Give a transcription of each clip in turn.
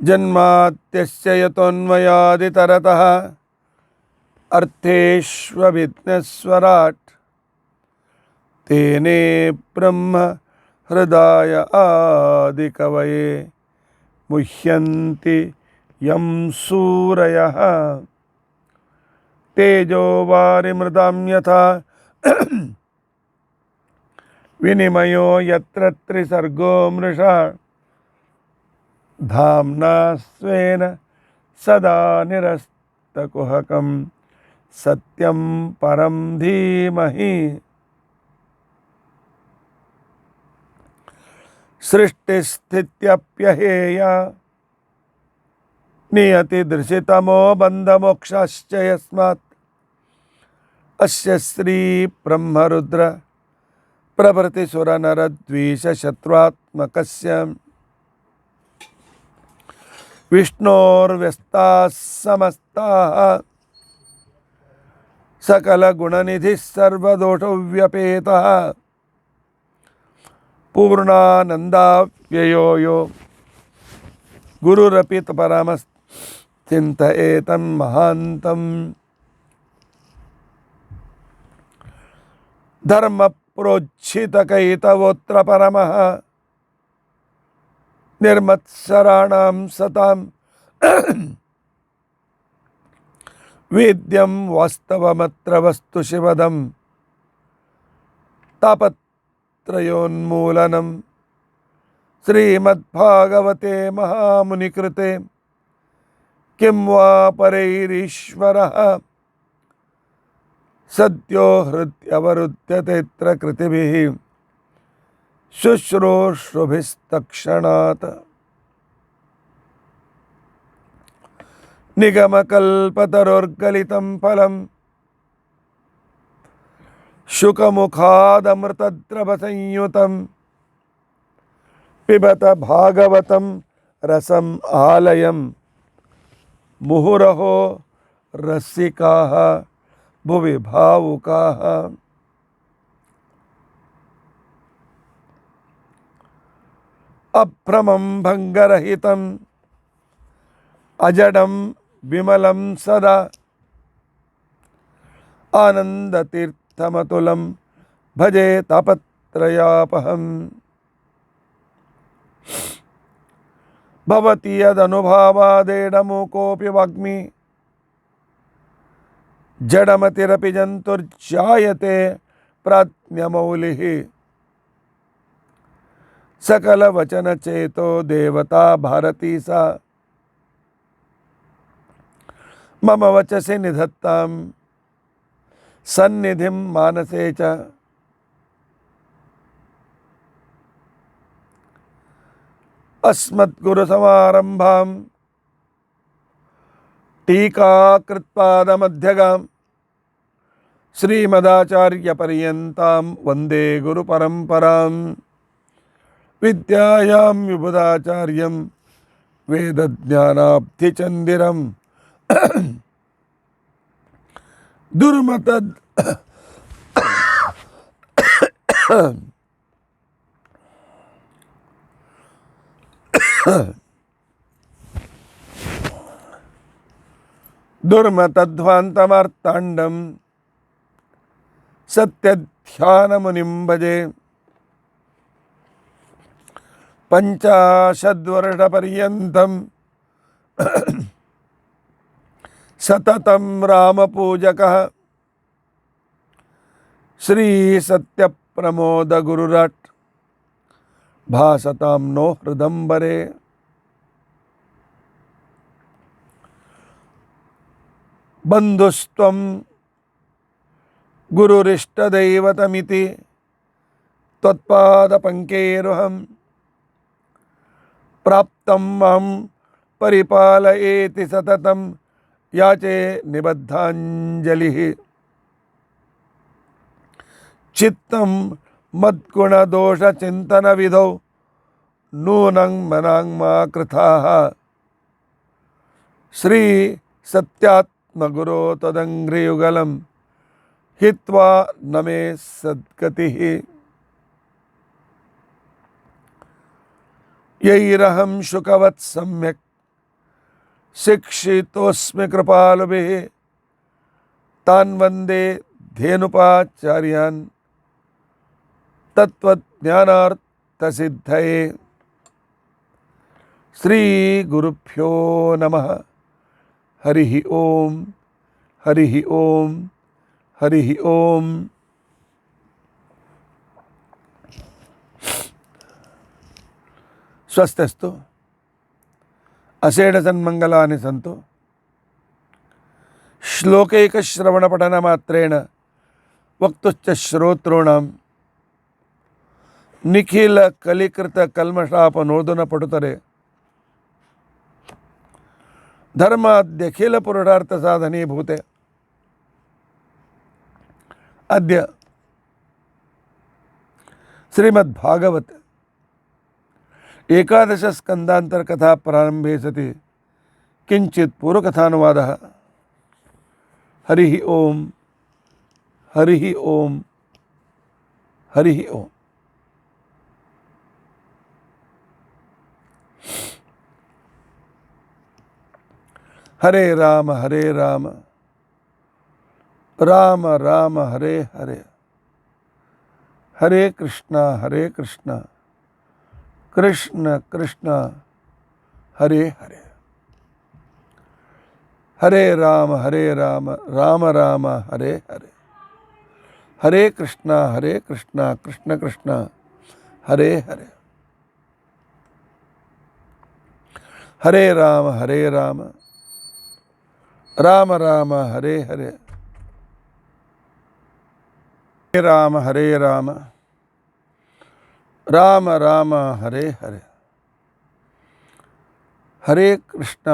जन्माद्यस्य यतोऽन्वयादितरतः अर्थेष्वभिघ्नेश्वराट् तेने ब्रह्म हृदय आदिकवये मुह्यन्ति यं सूरयः तेजो वारिमृदां यथा विनिमयो यत्र त्रिसर्गो मृषा धाम्ना स्वेन सदा निरस्तकुहकं सत्यं परं धीमहि। सृष्टिस्थित्यप्यहेया नियतिदृशितमो बन्धमोक्षाश्च यस्मात् अस्य श्री ब्रह्मरुद्र प्रभृतिसुरनरद्वीषशत्रुत्मकस्य विष्णोर्व्यस्ताः समस्ताः सकलगुणनिधिः सर्वदोषव्यपेतः पूर्णानन्दाव्ययो यो गुरुरपि परमश्चिन्तयेतं महान्तम् धर्मप्रोज्झितकैतवोऽत्र परमः निर्मत्सराणां सतां वेद्यं वास्तवमत्र वस्तु शिवदं तापत्रयोन्मूलनं श्रीमद्भागवते महामुनिकृते किं वा परैरीश्वरः सद्यो हृद्यवरुध्यतेऽत्र कृतिभिः शुश्रूषुभिस्तत्क्षणात् निगमकल्पतरोर्गलितं फलं शुकमुखादमृतद्रवसंयुतं पिबत भागवतं रसम् आलयं मुहुरहो रसिकाः भुवि भावुकाः। अभ्रमं भङ्गरहितं अजडं विमलं सदा आनन्दतीर्थमतुलं भजे तापत्रयापहम्। भवति यदनुभावादेडमुकोऽपि वाग्मी जडमतिरपि जन्तुर्जायते प्राज्ञमौलिः सकलवचनचेतो देवता भारती सा मम वचसि निधत्तां सन्निधिं मानसे च। अस्मद्गुरुसमारम्भां टीकाकृत्पादमध्यगां श्रीमदाचार्यपर्यन्तां वन्दे गुरुपरम्परां। विद्यायां विबुधाचार्यं वेदज्ञानाब्धिचन्दिरं दुर्मतद् दुर्मतध्वान्तमार्ताण्डं सत्यध्यानमुनिं भजे। 50 वर्षपर्यन्तं सततं रामपूजकः श्री सत्यप्रमोद गुरुराट् भासतां नो हृदम्बरे। बन्धुस्त्वं गुरुरिष्टदैवतमिति त्वत्पादपङ्केरुहं प्राप्तं मां परिपालयेति सततं याचे निबद्धाञ्जलिः। चित्तं मद्गुणदोषचिन्तनविधौ नूनं मनाङ्मा कृताः श्री सत्यात्मगुरो तदङ्घ्रियुगलं हित्वा न मे सद्गतिः। ಯೈರಹಂ ಶುಕವತ್ ಸಮ್ಯಕ್ ಶಿಕ್ಷಿತೋಸ್ಮಿ ಕೃಪಾಲುಭಿಃ ತಾನ್ ವಂದೇ ಧೇನುಪಾಚಾರ್ಯಾನ್ ತತ್ವಜ್ಞಾನಾರ್ಥಸಿದ್ಧಯೇ. ಶ್ರೀ ಗುರುಭ್ಯೋ ನಮಃ. ಹರಿ ಓಂ ಹರಿ ಓಂ ಹರಿ ಓಂ. ಸ್ವಸ್ತಿಸ್ತು ಅಷೇಢ ಸನ್ಮಂಗಲಾನಿ ಸಂತು. ಶ್ಲೋಕೈಕಶ್ರವಣಪಠನ ಮಾತ್ರೇಣ ವಕ್ತುಶ್ಚ ಶ್ರೋತॄಣಾಂ ನಿಖಿಲ ಕಲಿಕೃತ ಕಲ್ಮಷಾಪನೋದನ ಪಟುತರೆ ಧರ್ಮಾದ್ಯಖಿಲ ಪುರುಷಾರ್ಥ ಸಾಧನೀಭೂತೆ. ಅದ್ಯ ಶ್ರೀಮದ್ಭಾಗವತ್ ಏಕಾದಶ ಸ್ಕಂದಾಂತರ್ಕಥಾ ಪ್ರಾರಂಭೆ ಸತಿ ಕಿಂಚಿತ್ ಪೂರ್ವಕಥಾನುವಾದಃ. ಹರಿ ಓಂ ಹರಿ ಓಂ ಹರಿ ಓಂ. ಹರೇ ರಾಮ ರಾಮ ರಾಮ ಹರೇ ಹರೇ, ಹರೇ ಕೃಷ್ಣ ಕೃಷ್ಣ ಕೃಷ್ಣ ಹರೇ ಹರೇ. ಹರೇ ರಾಮ ರಾಮ ರಾಮ ಹರೇ ಹರೇ, ಹರೇ ಕೃಷ್ಣ ಕೃಷ್ಣ ಕೃಷ್ಣ ಹರೇ ಹರೇ. ಹರೇ ರಾಮ ರಾಮ ರಾಮ ಹರೇ ಹರೇ, ಹರೇ ರಾಮ ರಾಮ ರಾಮ ಹರೇ ಹರೇ. ಹರೇ ಕೃಷ್ಣ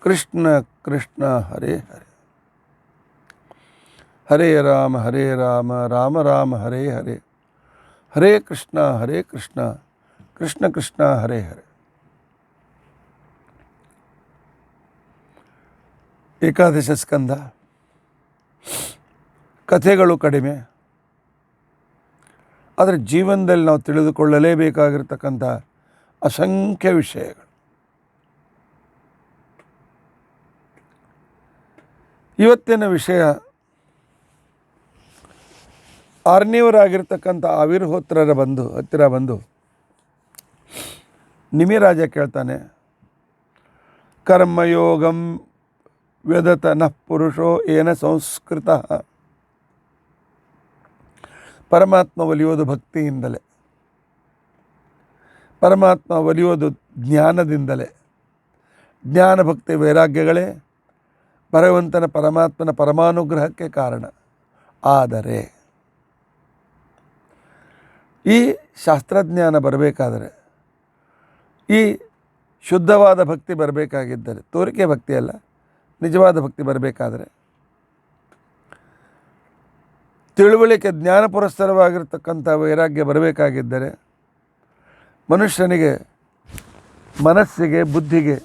ಕೃಷ್ಣ ಕೃಷ್ಣ ಹರೇ ಹರೇ. ಹರೇ ರಾಮ ರಾಮ ರಾಮ ಹರೇ ಹರೇ, ಹರೇ ಕೃಷ್ಣ ಕೃಷ್ಣ ಕೃಷ್ಣ ಹರೇ ಹರೇ. ಏಕಾದಶ ಸ್ಕಂದ. ಕಥೆಗಳು ಕಡಿಮೆ, ಆದರೆ ಜೀವನದಲ್ಲಿ ನಾವು ತಿಳಿದುಕೊಳ್ಳಲೇಬೇಕಾಗಿರ್ತಕ್ಕಂಥ ಅಸಂಖ್ಯ ವಿಷಯಗಳು. ಇವತ್ತಿನ ವಿಷಯ ಆರನೇವರಾಗಿರ್ತಕ್ಕಂಥ ಆವಿರ್ಹೋತ್ರರ ಹತ್ತಿರ ಬಂದು ನಿಮಿರಾಜ ಕೇಳ್ತಾನೆ, ಕರ್ಮಯೋಗಂ ವ್ಯದತ ನಃ ಪುರುಷೋ ಏನ ಸಂಸ್ಕೃತ. ಪರಮಾತ್ಮ ಒಲಿಯೋದು ಭಕ್ತಿಯಿಂದಲೇ, ಪರಮಾತ್ಮ ಒಲಿಯೋದು ಜ್ಞಾನದಿಂದಲೇ. ಜ್ಞಾನ ಭಕ್ತಿ ವೈರಾಗ್ಯಗಳೇ ಭಗವಂತನ ಪರಮಾತ್ಮನ ಪರಮಾನುಗ್ರಹಕ್ಕೆ ಕಾರಣ. ಆದರೆ ಈ ಶಾಸ್ತ್ರಜ್ಞಾನ ಬರಬೇಕಾದರೆ, ಈ ಶುದ್ಧವಾದ ಭಕ್ತಿ ಬರಬೇಕಾಗಿದ್ದರೆ, ತೋರಿಕೆ ಭಕ್ತಿ ಅಲ್ಲ, ನಿಜವಾದ ಭಕ್ತಿ ಬರಬೇಕಾದರೆ, ತಿಳುವಳಿಕೆ ಜ್ಞಾನ ಪುರಸ್ಸರವಾಗಿರ್ತಕ್ಕಂಥ ವೈರಾಗ್ಯ ಬರಬೇಕಾಗಿದ್ದರೆ, ಮನುಷ್ಯನಿಗೆ ಮನಸ್ಸಿಗೆ ಬುದ್ಧಿಗೆ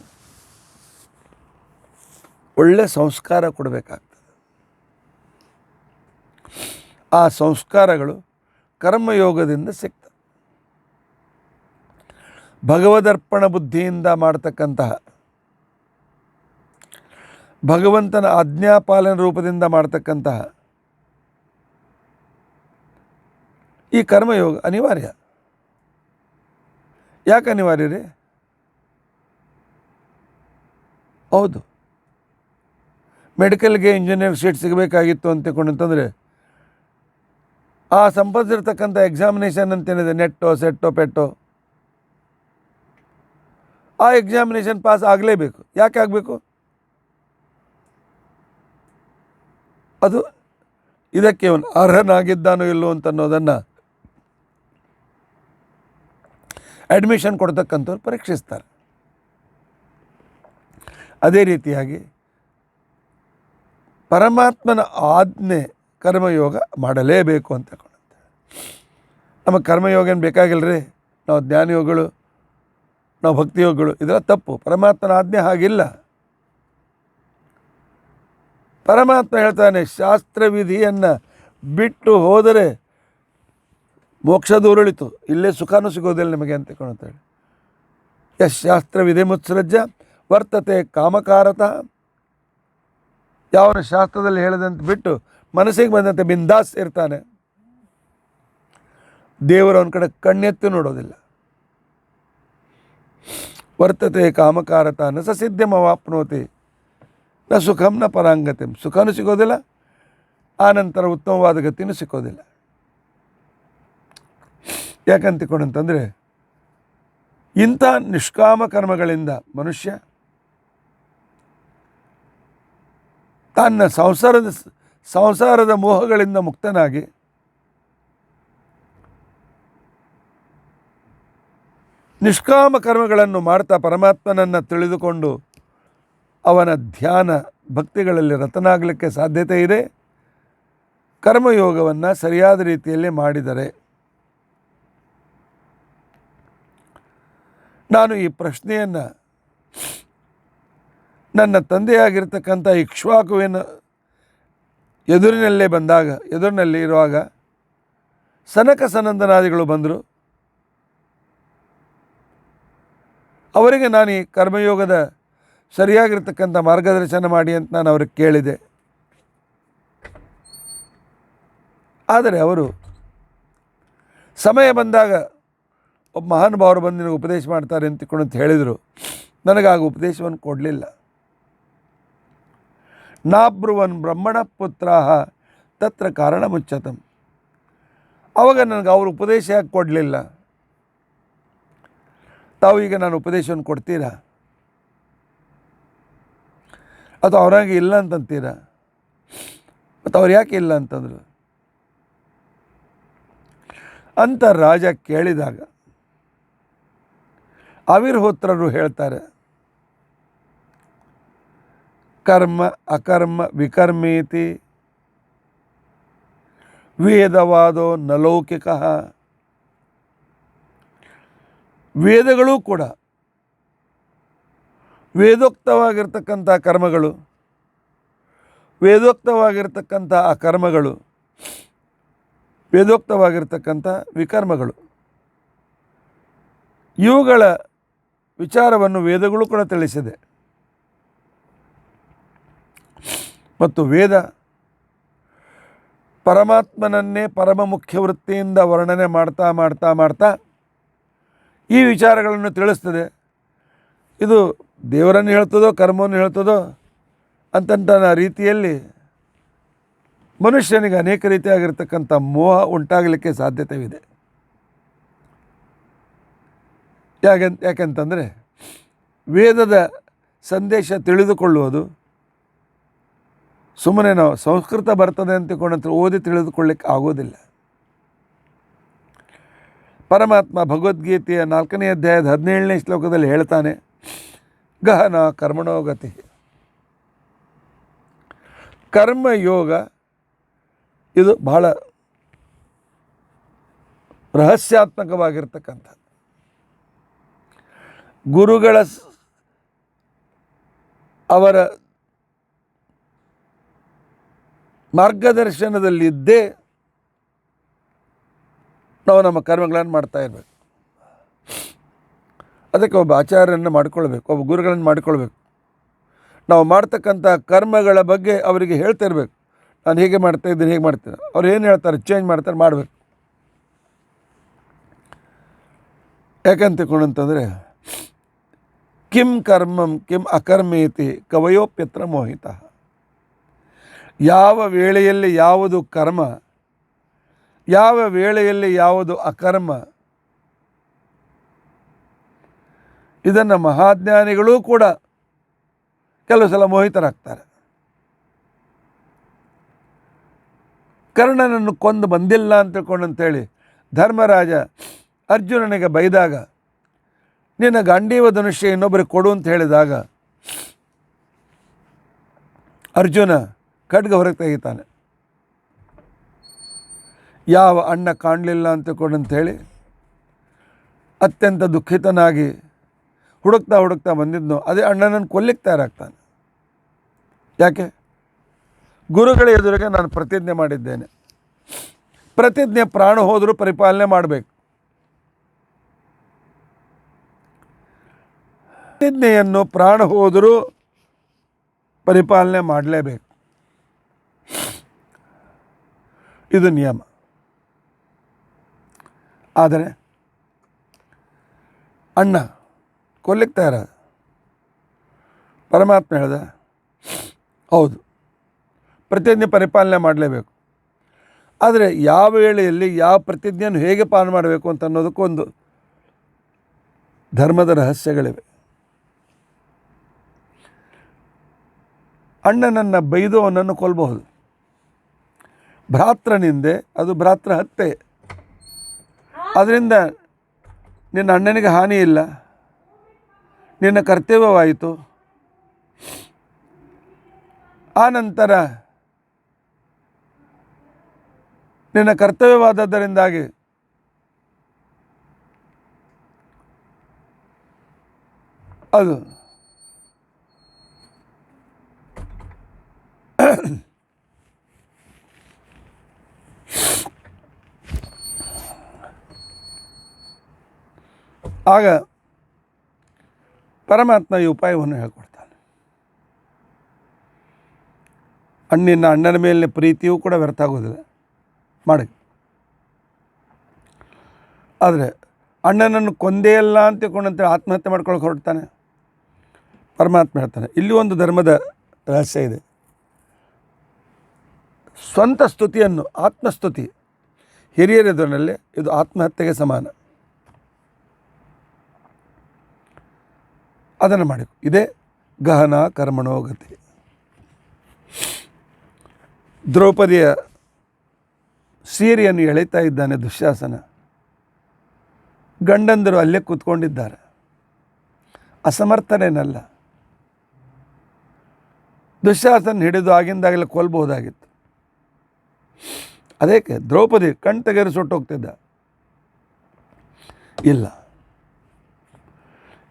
ಒಳ್ಳೆ ಸಂಸ್ಕಾರ ಕೊಡಬೇಕಾಗ್ತದೆ. ಆ ಸಂಸ್ಕಾರಗಳು ಕರ್ಮಯೋಗದಿಂದ ಸಿಗ್ತವೆ. ಭಗವದರ್ಪಣ ಬುದ್ಧಿಯಿಂದ ಮಾಡ್ತಕ್ಕಂತಹ, ಭಗವಂತನ ಆಜ್ಞಾಪಾಲನ ರೂಪದಿಂದ ಮಾಡ್ತಕ್ಕಂತಹ ಈ ಕರ್ಮಯೋಗ ಅನಿವಾರ್ಯ. ಯಾಕೆ ಅನಿವಾರ್ಯ ರೀ? ಹೌದು, ಮೆಡಿಕಲ್ಗೆ ಇಂಜಿನಿಯರ್ ಸೀಟ್ ಸಿಗಬೇಕಾಗಿತ್ತು ಅಂತಂದರೆ ಆ ಸಂಪಾದಿಸಿರ್ತಕ್ಕಂಥ ಎಕ್ಸಾಮಿನೇಷನ್ ಅಂತೇನಿದೆ, ನೆಟ್ಟೋ ಸೆಟ್ಟೋ ಪೆಟ್ಟೋ, ಆ ಎಕ್ಸಾಮಿನೇಷನ್ ಪಾಸ್ ಆಗಲೇಬೇಕು. ಯಾಕೆ ಆಗಬೇಕು? ಅದು ಇದಕ್ಕೆ ಅವನು ಅರ್ಹನಾಗಿದ್ದಾನೋ ಇಲ್ಲೋ ಅಂತನ್ನೋದನ್ನು ಅಡ್ಮಿಷನ್ ಕೊಡ್ತಕ್ಕಂಥವ್ರು ಪರೀಕ್ಷಿಸ್ತಾರೆ. ಅದೇ ರೀತಿಯಾಗಿ ಪರಮಾತ್ಮನ ಆಜ್ಞೆ ಕರ್ಮಯೋಗ ಮಾಡಲೇಬೇಕು ಅಂತ ಕೊಡುತ್ತೆ. ನಮಗೆ ಕರ್ಮಯೋಗ ಏನು ಬೇಕಾಗಿಲ್ಲ ರೀ, ನಾವು ಜ್ಞಾನಯೋಗಗಳು, ನಾವು ಭಕ್ತಿಯೋಗಗಳು, ಇದೆಲ್ಲ ತಪ್ಪು. ಪರಮಾತ್ಮನ ಆಜ್ಞೆ ಹಾಗಿಲ್ಲ. ಪರಮಾತ್ಮ ಹೇಳ್ತಾನೆ, ಶಾಸ್ತ್ರವಿಧಿಯನ್ನು ಬಿಟ್ಟು ಹೋದರೆ ಮೋಕ್ಷ ಉರುಳಿತು, ಇಲ್ಲೇ ಸುಖನೂ ಸಿಗೋದಿಲ್ಲ ನಿಮಗೆ ಅಂತ ಹೇಳಿ. ಶಾಸ್ತ್ರ ವಿಧಿ ಮುತ್ಸೃಜ್ಯ ವರ್ತತೆ ಕಾಮಕಾರತ, ಯಾವನ ಶಾಸ್ತ್ರದಲ್ಲಿ ಹೇಳಿದಂತೆ ಬಿಟ್ಟು ಮನಸ್ಸಿಗೆ ಬಂದಂತೆ ಬಿಂದಾಸ್ ಇರ್ತಾನೆ, ದೇವರು ಅವನ ಕಡೆ ಕಣ್ಣೆತ್ತಿ ನೋಡೋದಿಲ್ಲ. ವರ್ತತೆ ಕಾಮಕಾರತ ನ ಸಸಿದ್ಧಮವಾಪ್ನೋತಿ ನ ಸುಖಂ ನ ಪರಾಂಗತಿ, ಸುಖನೂ ಸಿಗೋದಿಲ್ಲ, ಆನಂತರ ಉತ್ತಮವಾದ ಗತಿನೂ ಸಿಕ್ಕೋದಿಲ್ಲ. ಯಾಕಂತಕೊಂಡಂತಂದರೆ ಇಂಥ ನಿಷ್ಕಾಮ ಕರ್ಮಗಳಿಂದ ಮನುಷ್ಯ ತನ್ನ ಸಂಸಾರದ ಮೋಹಗಳಿಂದ ಮುಕ್ತನಾಗಿ ನಿಷ್ಕಾಮ ಕರ್ಮಗಳನ್ನು ಮಾಡ್ತಾ ಪರಮಾತ್ಮನನ್ನು ತಿಳಿದುಕೊಂಡು ಅವನ ಧ್ಯಾನ ಭಕ್ತಿಗಳಲ್ಲಿ ರತನಾಗಲಿಕ್ಕೆ ಸಾಧ್ಯತೆ ಇದೆ. ಕರ್ಮಯೋಗವನ್ನು ಸರಿಯಾದ ರೀತಿಯಲ್ಲಿ ಮಾಡಿದರೆ. ನಾನು ಈ ಪ್ರಶ್ನೆಯನ್ನು ನನ್ನ ತಂದೆಯಾಗಿರ್ತಕ್ಕಂಥ ಇಕ್ಷ್ವಾಕುವಿನ ಎದುರಿನಲ್ಲಿ ಇರುವಾಗ ಸನಕ ಸನಂದನಾದಿಗಳು ಬಂದರು. ಅವರಿಗೆ ನಾನು ಈ ಕರ್ಮಯೋಗದ ಸರಿಯಾಗಿರ್ತಕ್ಕಂಥ ಮಾರ್ಗದರ್ಶನ ಮಾಡಿ ಅಂತ ನಾನು ಅವ್ರಿಗೆ ಕೇಳಿದೆ. ಆದರೆ ಅವರು ಸಮಯ ಬಂದಾಗ ಒಬ್ಬ ಮಹಾನುಭಾವರು ಬಂದು ನಿನಗೆ ಉಪದೇಶ ಮಾಡ್ತಾರೆ ಅಂತ ಹೇಳಿದರು. ನನಗಾಗ ಉಪದೇಶವನ್ನು ಕೊಡಲಿಲ್ಲ. ನಾಬ್ರುವನ್ ಬ್ರಹ್ಮಣ ಪುತ್ರ ತತ್ರ ಕಾರಣ ಮುಚ್ಚತಂ. ಆವಾಗ ನನಗೆ ಅವರು ಉಪದೇಶ ಯಾಕೆ ಕೊಡಲಿಲ್ಲ? ತಾವು ಈಗ ನಾನು ಉಪದೇಶವನ್ನು ಕೊಡ್ತೀರಾ ಅಥವಾ ಅವ್ರಾಗೆ ಇಲ್ಲ ಅಂತಂತೀರಾ? ಮತ್ತು ಅವ್ರು ಯಾಕೆ ಇಲ್ಲ ಅಂತಂದರು ಅಂತ ರಾಜ ಕೇಳಿದಾಗ ಅವಿರ್ಹೋತ್ರರು ಹೇಳ್ತಾರೆ, ಕರ್ಮ ಅಕರ್ಮ ವಿಕರ್ಮೇತಿ ವೇದವಾದೋ ನಲೌಕಿಕ. ವೇದಗಳೂ ಕೂಡ ವೇದೋಕ್ತವಾಗಿರ್ತಕ್ಕಂಥ ಕರ್ಮಗಳು, ವೇದೋಕ್ತವಾಗಿರ್ತಕ್ಕಂಥ ಅಕರ್ಮಗಳು, ವೇದೋಕ್ತವಾಗಿರ್ತಕ್ಕಂಥ ವಿಕರ್ಮಗಳು, ಇವುಗಳ ವಿಚಾರವನ್ನು ವೇದಗಳು ಕೂಡ ತಿಳಿಸಿದೆ. ಮತ್ತು ವೇದ ಪರಮಾತ್ಮನನ್ನೇ ಪರಮ ಮುಖ್ಯ ವೃತ್ತಿಯಿಂದ ವರ್ಣನೆ ಮಾಡ್ತಾ ಮಾಡ್ತಾ ಮಾಡ್ತಾ ಈ ವಿಚಾರಗಳನ್ನು ತಿಳಿಸ್ತದೆ. ಇದು ದೇವರನ್ನು ಹೇಳ್ತದೋ ಕರ್ಮವನ್ನು ಹೇಳ್ತದೋ ಅಂತಂತ ರೀತಿಯಲ್ಲಿ ಮನುಷ್ಯನಿಗೆ ಅನೇಕ ರೀತಿಯಾಗಿರ್ತಕ್ಕಂಥ ಮೋಹ ಉಂಟಾಗಲಿಕ್ಕೆ ಸಾಧ್ಯತೆಯಿದೆ. ಯಾಕೆಂತಂದರೆ ವೇದದ ಸಂದೇಶ ತಿಳಿದುಕೊಳ್ಳುವುದು ಸುಮ್ಮನೆ ನಾವು ಸಂಸ್ಕೃತ ಬರ್ತದೆ ಅಂತಕೊಂಡು ಓದಿ ತಿಳಿದುಕೊಳ್ಳಿಕ್ಕೆ ಆಗೋದಿಲ್ಲ. ಪರಮಾತ್ಮ ಭಗವದ್ಗೀತೆಯ 4ನೇ ಅಧ್ಯಾಯದ 17ನೇ ಶ್ಲೋಕದಲ್ಲಿ ಹೇಳ್ತಾನೆ, ಗಹನ ಕರ್ಮಣೋಗತಿ. ಕರ್ಮಯೋಗ ಇದು ಬಹಳ ರಹಸ್ಯಾತ್ಮಕವಾಗಿರ್ತಕ್ಕಂಥ ಗುರುಗಳ ಅವರ ಮಾರ್ಗದರ್ಶನದಲ್ಲಿದ್ದೇ ನಾವು ನಮ್ಮ ಕರ್ಮಗಳನ್ನು ಮಾಡ್ತಾ ಇರಬೇಕು. ಅದಕ್ಕೆ ಒಬ್ಬ ಆಚಾರ್ಯರನ್ನು ಮಾಡಿಕೊಳ್ಬೇಕು, ಒಬ್ಬ ಗುರುಗಳನ್ನು ಮಾಡಿಕೊಳ್ಬೇಕು. ನಾವು ಮಾಡ್ತಕ್ಕಂಥ ಕರ್ಮಗಳ ಬಗ್ಗೆ ಅವರಿಗೆ ಹೇಳ್ತಾ ಇರಬೇಕು. ನಾನು ಹೀಗೆ ಮಾಡ್ತಾಯಿದ್ದೀನಿ, ಹೇಗೆ ಮಾಡ್ತೀನಿ, ಅವ್ರು ಏನು ಹೇಳ್ತಾರೆ ಚೇಂಜ್ ಮಾಡ್ತಾರೆ, ಮಾಡಬೇಕು. ಯಾಕಂತಕೊಂಡಂತಂದರೆ ಕಿಂ ಕರ್ಮಂ ಕಿಂ ಅಕರ್ಮೇತಿ ಕವಯೋಪ್ಯತ್ರ ಮೋಹಿತ. ಯಾವ ವೇಳೆಯಲ್ಲಿ ಯಾವುದು ಕರ್ಮ, ಯಾವ ವೇಳೆಯಲ್ಲಿ ಯಾವುದು ಅಕರ್ಮ, ಇದನ್ನು ಮಹಾಜ್ಞಾನಿಗಳೂ ಕೂಡ ಕೆಲವು ಸಲ ಮೋಹಿತರಾಗ್ತಾರೆ. ಕರ್ಣನನ್ನು ಕೊಂದು ಬಂದಿಲ್ಲ ಅಂತೇಳಿ ಧರ್ಮರಾಜ ಅರ್ಜುನನಿಗೆ ಬೈದಾಗ, ನಿನ್ನ ಗಾಂಡೀವ ಧನುಷ್ಯ ಇನ್ನೊಬ್ಬರಿಗೆ ಕೊಡು ಅಂತ ಹೇಳಿದಾಗ ಅರ್ಜುನ ಖಡ್ಗ ಹೊರಗೆ ತೆಗಿತಾನೆ. ಯಾವ ಅಣ್ಣ ಕಾಣಲಿಲ್ಲ ಅಂತೇಳಿ ಅತ್ಯಂತ ದುಃಖಿತನಾಗಿ ಹುಡುಕ್ತಾ ಬಂದಿದ್ನೋ ಅದೇ ಅಣ್ಣನನ್ನು ಕೊಲ್ಲಿಕ್ಕೆ ತಯಾರಾಗ್ತಾನೆ. ಯಾಕೆ? ಗುರುಗಳ ಎದುರಿಗೆ ನಾನು ಪ್ರತಿಜ್ಞೆ ಮಾಡಿದ್ದೇನೆ, ಪ್ರತಿಜ್ಞೆ ಪ್ರಾಣ ಹೋದರೂ ಪರಿಪಾಲನೆ ಮಾಡಬೇಕು. ಪ್ರತಿಜ್ಞೆಯನ್ನು ಪ್ರಾಣ ಹೋದರೂ ಪರಿಪಾಲನೆ ಮಾಡಲೇಬೇಕು. ಇದು ನಿಯಮ. ಆದರೆ ಅಣ್ಣ ಕೊಲ್ಲಿಕ್ಕೆ ತಯಾರಾದ. ಪರಮಾತ್ಮ ಹೇಳ್ದ, ಹೌದು ಪ್ರತಿಜ್ಞೆ ಪರಿಪಾಲನೆ ಮಾಡಲೇಬೇಕು. ಆದರೆ ಯಾವ ವೇಳೆಯಲ್ಲಿ ಯಾವ ಪ್ರತಿಜ್ಞೆಯನ್ನು ಹೇಗೆ ಪಾಲನೆ ಮಾಡಬೇಕು ಅಂತ ಅನ್ನೋದಕ್ಕೊಂದು ಧರ್ಮದ ರಹಸ್ಯಗಳಿವೆ. ಅಣ್ಣನನ್ನು ಬೈದು ಅವನನ್ನು ಕೊಲ್ಲಬಹುದು. ಭ್ರಾತೃನಿಂದೆ ಅದು ಭ್ರಾತೃ ಹತ್ಯೆ. ಅದರಿಂದ ನಿನ್ನ ಅಣ್ಣನಿಗೆ ಹಾನಿ ಇಲ್ಲ, ನಿನ್ನ ಕರ್ತವ್ಯವಾಯಿತು. ಆ ನಂತರ ನಿನ್ನ ಕರ್ತವ್ಯವಾದದ್ದರಿಂದಾಗಿ ಅದು ಆಗ ಪರಮಾತ್ಮ ಈ ಉಪಾಯವನ್ನು ಹೇಳ್ಕೊಡ್ತಾನೆ. ಅಣ್ಣನ ಮೇಲಿನ ಪ್ರೀತಿಯೂ ಕೂಡ ವ್ಯರ್ಥ ಆಗೋದಿಲ್ಲ, ಮಾಡಿ. ಆದರೆ ಅಣ್ಣನನ್ನು ಕೊಂದೇ ಇಲ್ಲ ಅಂತ ತಿಳ್ಕೊಂಡಂತೇಳಿ ಆತ್ಮಹತ್ಯೆ ಮಾಡ್ಕೊಳಕ್ಕೆ ಹೊರಡ್ತಾನೆ. ಪರಮಾತ್ಮ ಹೇಳ್ತಾನೆ, ಇಲ್ಲಿ ಒಂದು ಧರ್ಮದ ರಹಸ್ಯ ಇದೆ. ಸ್ವಂತ ಸ್ತುತಿಯನ್ನು, ಆತ್ಮಸ್ತುತಿ ಹಿರಿಯರೆದುರಿನಲ್ಲಿ ಇದು ಆತ್ಮಹತ್ಯೆಗೆ ಸಮಾನ. ಅದನ್ನು ಮಾಡಿ. ಇದೇ ಗಹನ ಕರ್ಮಣೋ ಗತಿ. ದ್ರೌಪದಿಯ ಸೀರೆಯನ್ನು ಎಳೆತಾ ಇದ್ದಾನೆ ದುಶ್ಯಾಸನ. ಗಂಡಂದರು ಅಲ್ಲೇ ಕೂತ್ಕೊಂಡಿದ್ದಾರೆ. ಅಸಮರ್ಥನೇನಲ್ಲ. ದುಶ್ಯಾಸನ ಹಿಡಿದು ಆಗಿಂದಾಗಲೇ ಕೊಲ್ಬಹುದಾಗಿತ್ತು. ಅದಕ್ಕೆ ದ್ರೌಪದಿ ಕಣ್ ತೆಗೆರಿಸೊಟ್ಟೋಗ್ತಿದ್ದ. ಇಲ್ಲ,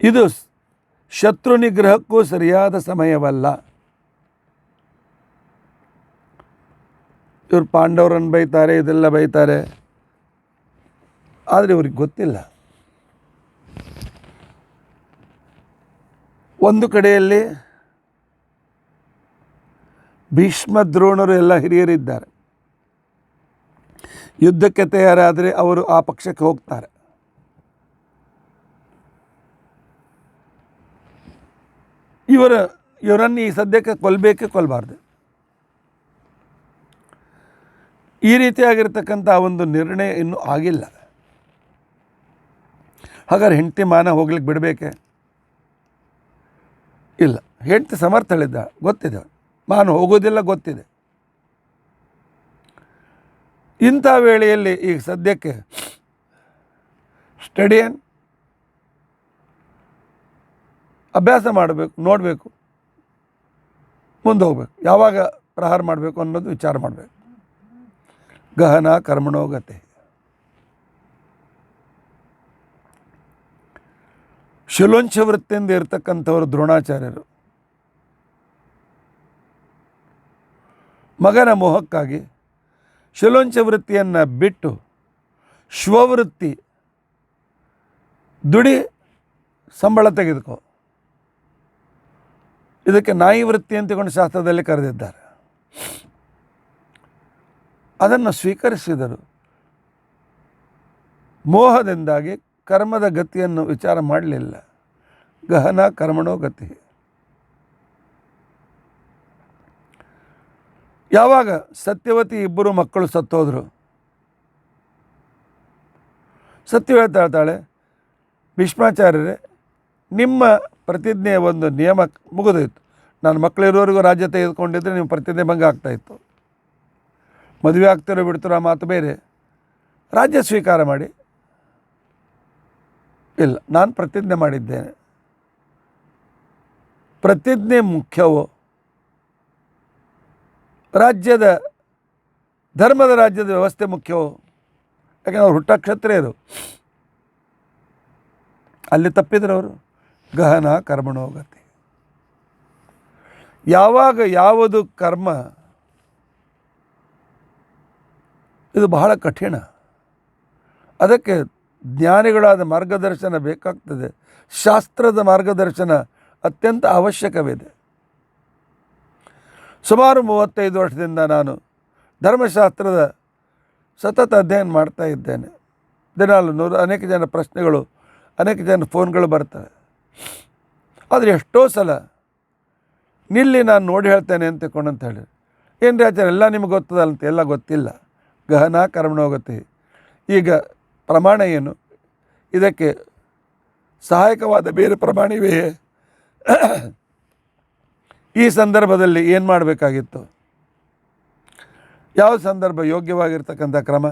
ಇದು ಶತ್ರು ನಿಗ್ರಹಕ್ಕೂ ಸರಿಯಾದ ಸಮಯವಲ್ಲ. ಇವರು ಪಾಂಡವರನ್ನು ಬೈತಾರೆ, ಇದೆಲ್ಲ ಬೈತಾರೆ. ಆದರೆ ಇವ್ರಿಗೆ ಗೊತ್ತಿಲ್ಲ. ಒಂದು ಕಡೆಯಲ್ಲಿ ಭೀಷ್ಮ ದ್ರೋಣರು ಎಲ್ಲ ಹಿರಿಯರಿದ್ದಾರೆ. ಯುದ್ಧಕ್ಕೆ ತಯಾರಾದರೆ ಅವರು ಆ ಪಕ್ಷಕ್ಕೆ ಹೋಗ್ತಾರೆ. ಇವರನ್ನು ಈ ಸದ್ಯಕ್ಕೆ ಕೊಲ್ಲಬೇಕೇ ಕೊಲ್ಲಬಾರ್ದು. ಈ ರೀತಿಯಾಗಿರ್ತಕ್ಕಂಥ ಒಂದು ನಿರ್ಣಯ ಇನ್ನೂ ಆಗಿಲ್ಲ. ಹಾಗಾದ್ರೆ ಹೆಂಡತಿ ಮಾನ ಹೋಗ್ಲಿಕ್ಕೆ ಬಿಡಬೇಕೆ? ಇಲ್ಲ, ಹೆಂಡತಿ ಸಮರ್ಥಳಿದ್ದ, ಗೊತ್ತಿದೆ, ಮಾನ ಹೋಗೋದಿಲ್ಲ ಗೊತ್ತಿದೆ. ಇಂಥ ವೇಳೆಯಲ್ಲಿ ಈಗ ಸದ್ಯಕ್ಕೆ ಸ್ಟಡಿಯನ್ ಅಭ್ಯಾಸ ಮಾಡಬೇಕು, ನೋಡಬೇಕು, ಮುಂದೆ ಹೋಗ್ಬೇಕು, ಯಾವಾಗ ಪ್ರಹಾರ ಮಾಡಬೇಕು ಅನ್ನೋದು ವಿಚಾರ ಮಾಡಬೇಕು. ಗಹನ ಕರ್ಮಣೋಗತೆ. ಶಿಲೋಂಚ ವೃತ್ತಿಯಿಂದ ಇರತಕ್ಕಂಥವರು ದ್ರೋಣಾಚಾರ್ಯರು. ಮಗನ ಮೋಹಕ್ಕಾಗಿ ಶಿಲೋಂಚ ವೃತ್ತಿಯನ್ನು ಬಿಟ್ಟು ಶ್ವವೃತ್ತಿ, ದುಡಿ ಸಂಬಳ ತೆಗೆದುಕೋ, ಇದಕ್ಕೆ ನಾಯಿ ವೃತ್ತಿ ಅಂತಕೊಂಡು ಶಾಸ್ತ್ರದಲ್ಲಿ ಕರೆದಿದ್ದಾರೆ. ಅದನ್ನು ಸ್ವೀಕರಿಸಿದರು. ಮೋಹದಿಂದಾಗಿ ಕರ್ಮದ ಗತಿಯನ್ನು ವಿಚಾರ ಮಾಡಲಿಲ್ಲ. ಗಹನ ಕರ್ಮಣೋ ಗತಿ. ಯಾವಾಗ ಸತ್ಯವತಿ ಇಬ್ಬರು ಮಕ್ಕಳು ಸತ್ತೋದ್ರು, ಸತ್ಯ ಹೇಳ್ತಾಳೆ, ಭೀಷ್ಮಾಚಾರ್ಯರೇ, ನಿಮ್ಮ ಪ್ರತಿಜ್ಞೆಯ ಒಂದು ನಿಯಮ ಮುಗಿದೋಯ್ತು. ನಾನು ಮಕ್ಕಳಿರೋರಿಗೂ ರಾಜ್ಯ ತೆಗೆದುಕೊಂಡಿದ್ದರೆ ನೀವು ಪ್ರತಿಜ್ಞೆ ಭಂಗ ಆಗ್ತಾಯಿತ್ತು. ಮದುವೆ ಆಗ್ತಿರೋ ಬಿಡ್ತಿರೋ ಆ ಮಾತು ಬೇರೆ. ರಾಜ್ಯ ಸ್ವೀಕಾರ ಮಾಡಿ. ಇಲ್ಲ, ನಾನು ಪ್ರತಿಜ್ಞೆ ಮಾಡಿದ್ದೇನೆ. ಪ್ರತಿಜ್ಞೆ ಮುಖ್ಯವೋ, ಧರ್ಮದ ರಾಜ್ಯದ ವ್ಯವಸ್ಥೆ ಮುಖ್ಯವೋ? ಯಾಕೆಂದ್ರೆ ಅವ್ರು ಹುಟ್ಟ ಕ್ಷತ್ರಿಯರು. ಅಲ್ಲಿ ತಪ್ಪಿದ್ರು ಅವರು. ಗಹನ ಕರ್ಮಣೋಗತಿ. ಯಾವಾಗ ಯಾವುದು ಕರ್ಮ ಇದು ಬಹಳ ಕಠಿಣ. ಅದಕ್ಕೆ ಜ್ಞಾನಿಗಳಾದ ಮಾರ್ಗದರ್ಶನ ಬೇಕಾಗ್ತದೆ. ಶಾಸ್ತ್ರದ ಮಾರ್ಗದರ್ಶನ ಅತ್ಯಂತ ಅವಶ್ಯಕವಿದೆ. ಸುಮಾರು 35 ವರ್ಷದಿಂದ ನಾನು ಧರ್ಮಶಾಸ್ತ್ರದ ಸತತ ಅಧ್ಯಯನ ಮಾಡ್ತಾ ಇದ್ದೇನೆ. ದಿನಾಲು ಅನೇಕ ಜನ ಪ್ರಶ್ನೆಗಳು, ಅನೇಕ ಜನ ಫೋನ್ಗಳು ಬರ್ತವೆ. ಆದರೆ ಎಷ್ಟೋ ಸಲ ನಿಲ್ಲಿ ನಾನು ನೋಡಿ ಹೇಳ್ತೇನೆ ಅಂತ ಹೇಳಿ, ಏನು ರೀ ಆಚಾರ್ಯ ಎಲ್ಲ ನಿಮ್ಗೆ ಗೊತ್ತದಲ್ಲ ಅಂತ. ಎಲ್ಲ ಗೊತ್ತಿಲ್ಲ. ಗಹನ ಕರ್ಮಣೋಗತಿ. ಈಗ ಪ್ರಮಾಣ ಏನು? ಇದಕ್ಕೆ ಸಹಾಯಕವಾದ ಬೇರೆ ಪ್ರಮಾಣವೇ? ಈ ಸಂದರ್ಭದಲ್ಲಿ ಏನು ಮಾಡಬೇಕಾಗಿತ್ತು? ಯಾವ ಸಂದರ್ಭ ಯೋಗ್ಯವಾಗಿರ್ತಕ್ಕಂಥ ಕ್ರಮ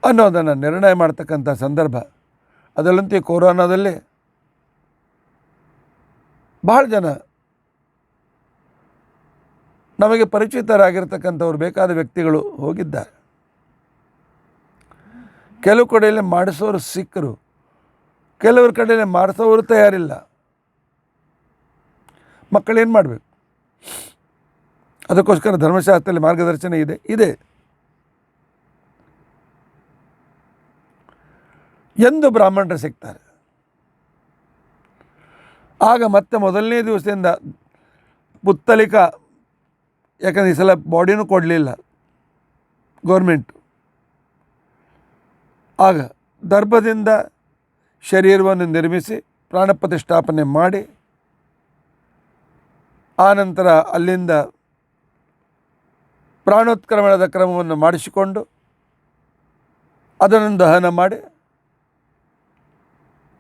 ಅನ್ನೋದನ್ನು ನಿರ್ಣಯ ಮಾಡ್ತಕ್ಕಂಥ ಸಂದರ್ಭ. ಅದರಲ್ಲಂತೂ ಕೊರೋನಾದಲ್ಲಿ ಭಾಳ ಜನ ನಮಗೆ ಪರಿಚಿತರಾಗಿರ್ತಕ್ಕಂಥವ್ರು, ಬೇಕಾದ ವ್ಯಕ್ತಿಗಳು ಹೋಗಿದ್ದಾರೆ. ಕೆಲವು ಕಡೆಯಲ್ಲಿ ಮಾಡಿಸೋರು ಸಿಕ್ಕರು, ಕೆಲವ್ರ ಕಡೆಯಲ್ಲಿ ಮಾಡಿಸೋರು ತಯಾರಿಲ್ಲ. ಮಕ್ಕಳೇನು ಮಾಡಬೇಕು? ಅದಕ್ಕೋಸ್ಕರ ಧರ್ಮಶಾಸ್ತ್ರದಲ್ಲಿ ಮಾರ್ಗದರ್ಶನ ಇದೆ. ಎಂದು ಬ್ರಾಹ್ಮಣರು ಸಿಗ್ತಾರೆ, ಆಗ ಮತ್ತೆ ಮೊದಲನೇ ದಿವಸದಿಂದ ಪುತ್ತಲಿಕ, ಯಾಕಂದರೆ ಈ ಸಲ ಬಾಡಿನೂ ಕೊಡಲಿಲ್ಲ ಗೌರ್ಮೆಂಟು, ಆಗ ದರ್ಭದಿಂದ ಶರೀರವನ್ನು ನಿರ್ಮಿಸಿ ಪ್ರಾಣ ಪ್ರತಿಷ್ಠಾಪನೆ ಮಾಡಿ, ಆನಂತರ ಅಲ್ಲಿಂದ ಪ್ರಾಣೋತ್ಕ್ರಮಣದ ಕ್ರಮವನ್ನು ಮಾಡಿಸಿಕೊಂಡು ಅದನ್ನು ದಹನ ಮಾಡಿ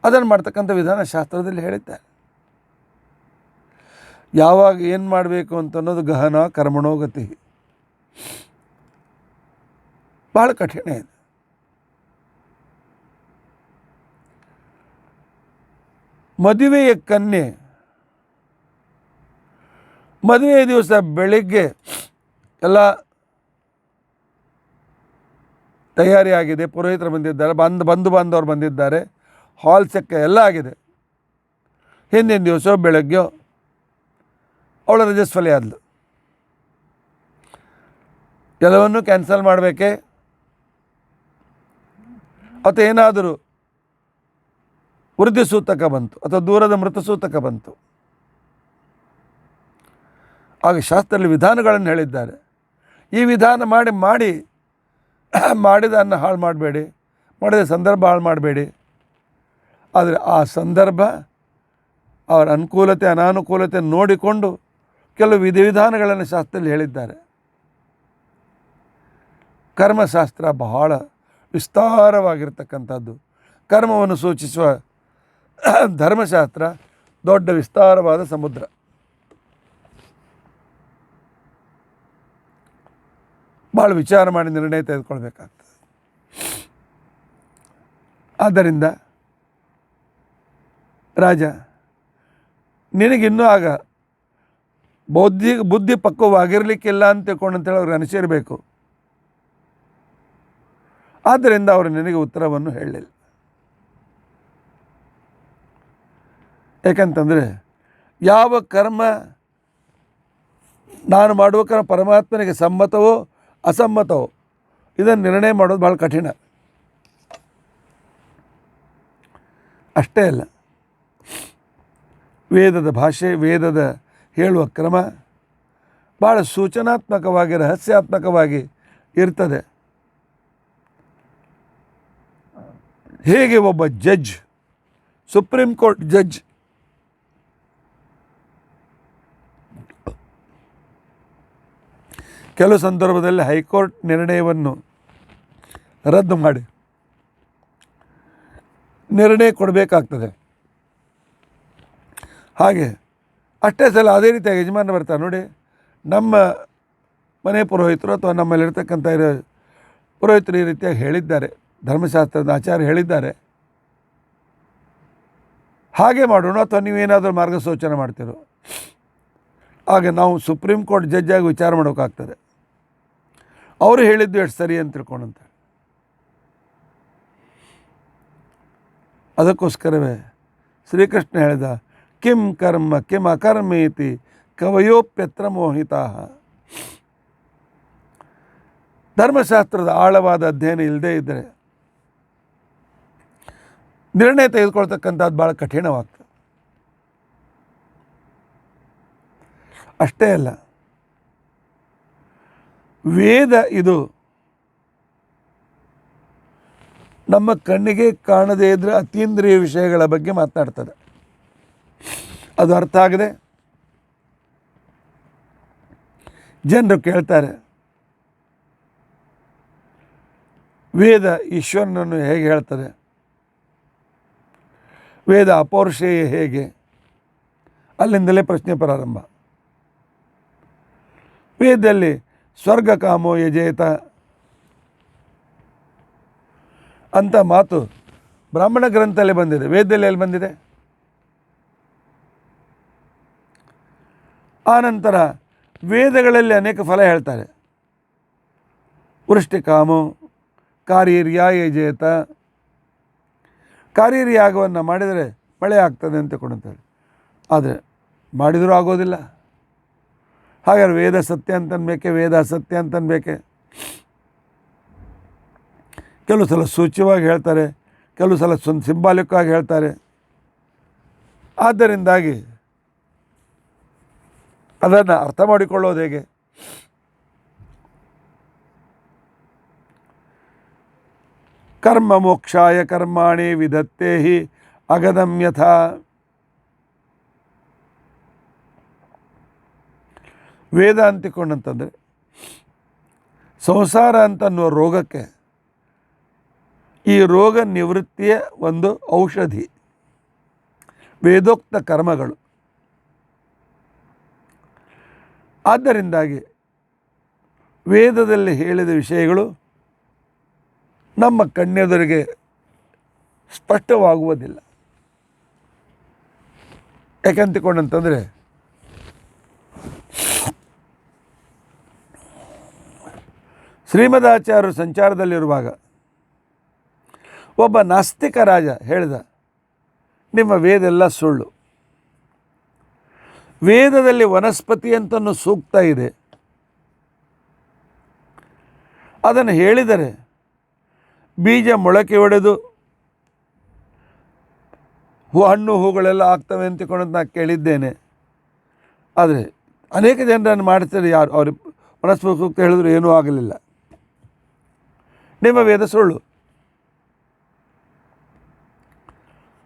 ಅದನ್ನು ಮಾಡ್ತಕ್ಕಂಥ ವಿಧಾನ ಶಾಸ್ತ್ರದಲ್ಲಿ ಹೇಳಿದ್ದಾರೆ. ಯಾವಾಗ ಏನು ಮಾಡಬೇಕು ಅಂತ ಅನ್ನೋದು ಗಹನ ಕರ್ಮಣೋಗತಿ. ಭಾಳ ಕಠಿಣ ಇದೆ. ಮದುವೆಯ ಕನ್ಯೆ ಮದುವೆ ದಿವಸ ಬೆಳಿಗ್ಗೆ ಎಲ್ಲ ತಯಾರಿ ಆಗಿದೆ, ಪುರೋಹಿತರು ಬಂದಿದ್ದಾರೆ, ಬಂಧು ಬಾಂಧವರು ಬಂದಿದ್ದಾರೆ, ಹಾಲ್ ಸೆಕ್ಕ ಎಲ್ಲ ಆಗಿದೆ. ಹಿಂದಿನ ದಿವಸ ಬೆಳಗ್ಗೆ ಅವಳ ರಜಸ್ವಲಿ ಆದಳು. ಎಲ್ಲವನ್ನೂ ಕ್ಯಾನ್ಸಲ್ ಮಾಡಬೇಕೆ ಅಥವಾ ಏನಾದರೂ ವೃದ್ಧಿ ಸೂತಕ ಬಂತು ಅಥವಾ ದೂರದ ಮೃತ ಸೂತಕ ಬಂತು. ಆಗ ಶಾಸ್ತ್ರದಲ್ಲಿ ವಿಧಾನಗಳನ್ನು ಹೇಳಿದ್ದಾರೆ. ಈ ವಿಧಾನ ಮಾಡಿದನ್ನು ಹಾಳು ಮಾಡಬೇಡಿ, ಮಾಡಿದ ಸಂದರ್ಭ ಹಾಳು ಮಾಡಬೇಡಿ. ಆದರೆ ಆ ಸಂದರ್ಭ ಅವರ ಅನುಕೂಲತೆ ಅನಾನುಕೂಲತೆ ನೋಡಿಕೊಂಡು ಕೆಲವು ವಿಧಿವಿಧಾನಗಳನ್ನು ಶಾಸ್ತ್ರದಲ್ಲಿ ಹೇಳಿದ್ದಾರೆ. ಕರ್ಮಶಾಸ್ತ್ರ ಬಹಳ ವಿಸ್ತಾರವಾಗಿರ್ತಕ್ಕಂಥದ್ದು. ಕರ್ಮವನ್ನು ಸೂಚಿಸುವ ಧರ್ಮಶಾಸ್ತ್ರ ದೊಡ್ಡ ವಿಸ್ತಾರವಾದ ಸಮುದ್ರ. ಭಾಳ ವಿಚಾರ ಮಾಡಿ ನಿರ್ಣಯ ತೆಗೆದುಕೊಳ್ಬೇಕಾಗ್ತದೆ. ಆದ್ದರಿಂದ ರಾಜ, ನಿನಗಿನ್ನೂ ಆಗ ಬುದ್ಧಿ ಪಕ್ವವಾಗಿರಲಿಕ್ಕಿಲ್ಲ ಅಂತ ತಿಳ್ಕೊಂಡಂತೇಳಿ ಅವ್ರಿಗೆ ಅನಿಸಿರಬೇಕು. ಆದ್ದರಿಂದ ಅವರು ನಿನಗೆ ಉತ್ತರವನ್ನು ಹೇಳಲಿಲ್ಲ. ಯಾಕಂತಂದರೆ ಯಾವ ಕರ್ಮ ನಾನು ಮಾಡುವ ಕರ್ಮ ಪರಮಾತ್ಮನಿಗೆ ಸಮ್ಮತವೋ ಅಸಮ್ಮತವೋ ಇದನ್ನು ನಿರ್ಣಯ ಮಾಡೋದು ಭಾಳ ಕಠಿಣ. ಅಷ್ಟೇ ಅಲ್ಲ, ವೇದದ ಭಾಷೆ, ವೇದದ ಹೇಳುವ ಕ್ರಮ ಭಾಳ ಸೂಚನಾತ್ಮಕವಾಗಿ, ರಹಸ್ಯಾತ್ಮಕವಾಗಿ ಇರ್ತದೆ. ಹೇಗೆ ಒಬ್ಬ ಜಡ್ಜ್, ಸುಪ್ರೀಂ ಕೋರ್ಟ್ ಜಡ್ಜ್ ಕೆಲವು ಸಂದರ್ಭದಲ್ಲಿ ಹೈಕೋರ್ಟ್ ನಿರ್ಣಯವನ್ನು ರದ್ದು ಮಾಡಿ ನಿರ್ಣಯ ಕೊಡಬೇಕಾಗ್ತದೆ. ಹಾಗೆ ಅಷ್ಟೇ ಸಲ ಅದೇ ರೀತಿಯಾಗಿ ಯಜಮಾನ ಬರ್ತಾರೆ ನೋಡಿ, ನಮ್ಮ ಮನೆ ಪುರೋಹಿತರು ಅಥವಾ ನಮ್ಮಲ್ಲಿರ್ತಕ್ಕಂಥ ಪುರೋಹಿತರು ಈ ರೀತಿಯಾಗಿ ಹೇಳಿದ್ದಾರೆ, ಧರ್ಮಶಾಸ್ತ್ರದ ಆಚಾರ್ಯ ಹೇಳಿದ್ದಾರೆ, ಹಾಗೆ ಮಾಡೋಣ ಅಥವಾ ನೀವೇನಾದರೂ ಮಾರ್ಗಸೂಚನೆ ಮಾಡ್ತಿರೋ. ಆಗ ನಾವು ಸುಪ್ರೀಂ ಕೋರ್ಟ್ ಜಡ್ಜಾಗಿ ವಿಚಾರ ಮಾಡೋಕ್ಕಾಗ್ತದೆ. ಅವರು ಹೇಳಿದ್ದು ಎಷ್ಟು ಸರಿ ಅಂತ ತಿಳ್ಕೊಂಡಂತ. ಅದಕ್ಕೋಸ್ಕರವೇ ಶ್ರೀಕೃಷ್ಣ ಹೇಳಿದ, ಕಿಂ ಕರ್ಮ ಕಿಂ ಅಕರ್ಮೇತಿ ಕವಯೋಪ್ಯತ್ರ ಮೋಹಿತಾ. ಧರ್ಮಶಾಸ್ತ್ರದ ಆಳವಾದ ಅಧ್ಯಯನ ಇಲ್ಲದೇ ಇದ್ದರೆ ನಿರ್ಣಯ ತೆಗೆದುಕೊಳ್ತಕ್ಕಂಥದ್ದು ಭಾಳ ಕಠಿಣವಾಗ್ತದೆ. ಅಷ್ಟೇ ಅಲ್ಲ, ವೇದ ಇದು ನಮ್ಮ ಕಣ್ಣಿಗೆ ಕಾಣದೇ ಇದ್ದರೆ ಅತೀಂದ್ರಿಯ ವಿಷಯಗಳ ಬಗ್ಗೆ ಮಾತನಾಡ್ತದೆ. ಅದು ಅರ್ಥ ಆಗದೆ ಜನರು ಕೇಳ್ತಾರೆ, ವೇದ ಈಶ್ವರನನ್ನು ಹೇಗೆ ಹೇಳ್ತಾರೆ, ವೇದ ಅಪೌರುಷೇಯ ಹೇಗೆ? ಅಲ್ಲಿಂದಲೇ ಪ್ರಶ್ನೆ ಪ್ರಾರಂಭ. ವೇದದಲ್ಲಿ ಸ್ವರ್ಗ ಕಾಮೋ ಯಜೇತ ಅಂತ ಮಾತು ಬ್ರಾಹ್ಮಣ ಗ್ರಂಥದಲ್ಲಿ ಬಂದಿದೆ, ವೇದದಲ್ಲಿ ಎಲ್ಲಿ ಬಂದಿದೆ? ಆನಂತರ ವೇದಗಳಲ್ಲಿ ಅನೇಕ ಫಲ ಹೇಳ್ತಾರೆ. ವೃಷ್ಟಿ ಕಾಮೋ ಕಾರ್ಯರ್ಯ ಯಜೇತ, ಕಾರ್ಯರ್ಯಾಗವನ್ನು ಮಾಡಿದರೆ ಮಳೆ ಆಗ್ತದೆ ಅಂತ ಕೊಡುತ್ತಾರೆ. ಆದರೆ ಮಾಡಿದರೂ ಆಗೋದಿಲ್ಲ. ಹಾಗಾದ್ರೆ ವೇದ ಸತ್ಯ ಅಂತನ್ಬೇಕೆ, ವೇದ ಅಸತ್ಯ ಅಂತನ್ಬೇಕೆ? ಕೆಲವು ಸಲ ಸೂಚ್ಯವಾಗಿ ಹೇಳ್ತಾರೆ, ಕೆಲವು ಸಲ ಸಿಂಬಾಲಿಕ್ವಾಗಿ ಹೇಳ್ತಾರೆ. ಆದ್ದರಿಂದಾಗಿ ಅದನ್ನು ಅರ್ಥ ಮಾಡಿಕೊಳ್ಳೋದು ಹೇಗೆ? ಕರ್ಮ ಮೋಕ್ಷಾಯ ಕರ್ಮಾಣಿ ವಿಧತ್ತೇ ಹಿ ಅಗದಂ ಯಥಾ. ವೇದ ಅಂತಿಕೊಂಡಂತಂದರೆ ಸಂಸಾರ ಅಂತನ್ನುವ ರೋಗಕ್ಕೆ ಈ ರೋಗ ನಿವೃತ್ತಿಯ ಒಂದು ಔಷಧಿ ವೇದೋಕ್ತ ಕರ್ಮಗಳು. ಆದ್ದರಿಂದಾಗಿ ವೇದದಲ್ಲಿ ಹೇಳಿದ ವಿಷಯಗಳು ನಮ್ಮ ಕಣ್ಣೆದುರಿಗೆ ಸ್ಪಷ್ಟವಾಗುವುದಿಲ್ಲ. ಯಾಕಂತಕೊಂಡಂತಂದರೆ ಶ್ರೀಮದಾಚಾರ್ಯರು ಸಂಚಾರದಲ್ಲಿರುವಾಗ ಒಬ್ಬ ನಾಸ್ತಿಕ ರಾಜ ಹೇಳಿದ, ನಿಮ್ಮ ವೇದ ಎಲ್ಲ ಸುಳ್ಳು. ವೇದದಲ್ಲಿ ವನಸ್ಪತಿ ಅಂತನೂ ಸೂಕ್ತ ಇದೆ, ಅದನ್ನು ಹೇಳಿದರೆ ಬೀಜ ಮೊಳಕೆ ಹೊಡೆದು ಹಣ್ಣು ಹೂಗಳೆಲ್ಲ ಆಗ್ತವೆ ಅಂತಕೊಂಡು ನಾನು ಕೇಳಿದ್ದೇನೆ. ಆದರೆ ಅನೇಕ ಜನರನ್ನು ಮಾಡ್ತಾರೆ, ಯಾರು ಅವರು ವನಸ್ಪತಿ ಸೂಕ್ತ ಹೇಳಿದ್ರು ಏನೂ ಆಗಲಿಲ್ಲ. ನಿಮ್ಮ ವೇದ ಸುಳ್ಳು.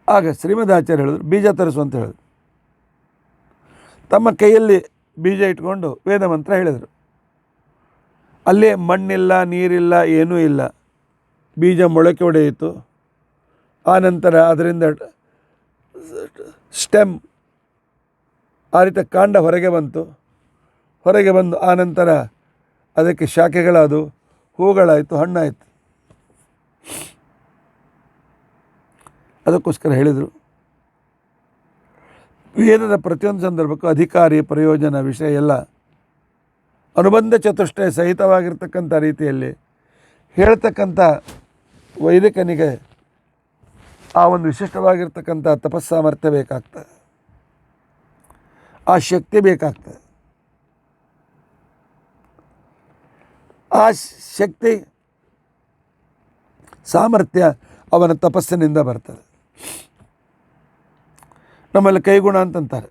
ಆಗ ಶ್ರೀಮದಾಚಾರ್ಯ ಹೇಳಿದ್ರು, ಬೀಜ ತರಿಸು ಅಂತ ಹೇಳಿದ್ರು. ತಮ್ಮ ಕೈಯಲ್ಲಿ ಬೀಜ ಇಟ್ಕೊಂಡು ವೇದ ಮಂತ್ರ ಹೇಳಿದರು. ಅಲ್ಲೇ ಮಣ್ಣಿಲ್ಲ, ನೀರಿಲ್ಲ, ಏನೂ ಇಲ್ಲ. ಬೀಜ ಮೊಳಕೆ ಹೊಡೆಯಿತು. ಆನಂತರ ಅದರಿಂದ ಸ್ಟೆಮ್ ಆ ರೀತಿ ಕಾಂಡ ಹೊರಗೆ ಬಂತು. ಹೊರಗೆ ಬಂದು ಆನಂತರ ಅದಕ್ಕೆ ಶಾಖೆಗಳಾದವು, ಹೂಗಳಾಯಿತು, ಹಣ್ಣಾಯಿತು. ಅದಕ್ಕೋಸ್ಕರ ಹೇಳಿದರು, ವೇದದ ಪ್ರತಿಯೊಂದು ಸಂದರ್ಭಕ್ಕೂ ಅಧಿಕಾರಿ, ಪ್ರಯೋಜನ, ವಿಷಯ ಎಲ್ಲ ಅನುಬಂಧ ಚತುಷ್ಟಯ ಸಹಿತವಾಗಿರ್ತಕ್ಕಂಥ ರೀತಿಯಲ್ಲಿ ಹೇಳ್ತಕ್ಕಂಥ ವೈದಿಕನಿಗೆ ಆ ಒಂದು ವಿಶಿಷ್ಟವಾಗಿರ್ತಕ್ಕಂಥ ತಪಸ್ಸಾಮರ್ಥ್ಯ ಬೇಕಾಗ್ತದೆ, ಆ ಶಕ್ತಿ ಬೇಕಾಗ್ತದೆ. ಆ ಶಕ್ತಿ ಸಾಮರ್ಥ್ಯ ಅವನ ತಪಸ್ಸಿನಿಂದ ಬರ್ತದೆ. ನಮ್ಮಲ್ಲಿ ಕೈಗುಣ ಅಂತಂತಾರೆ.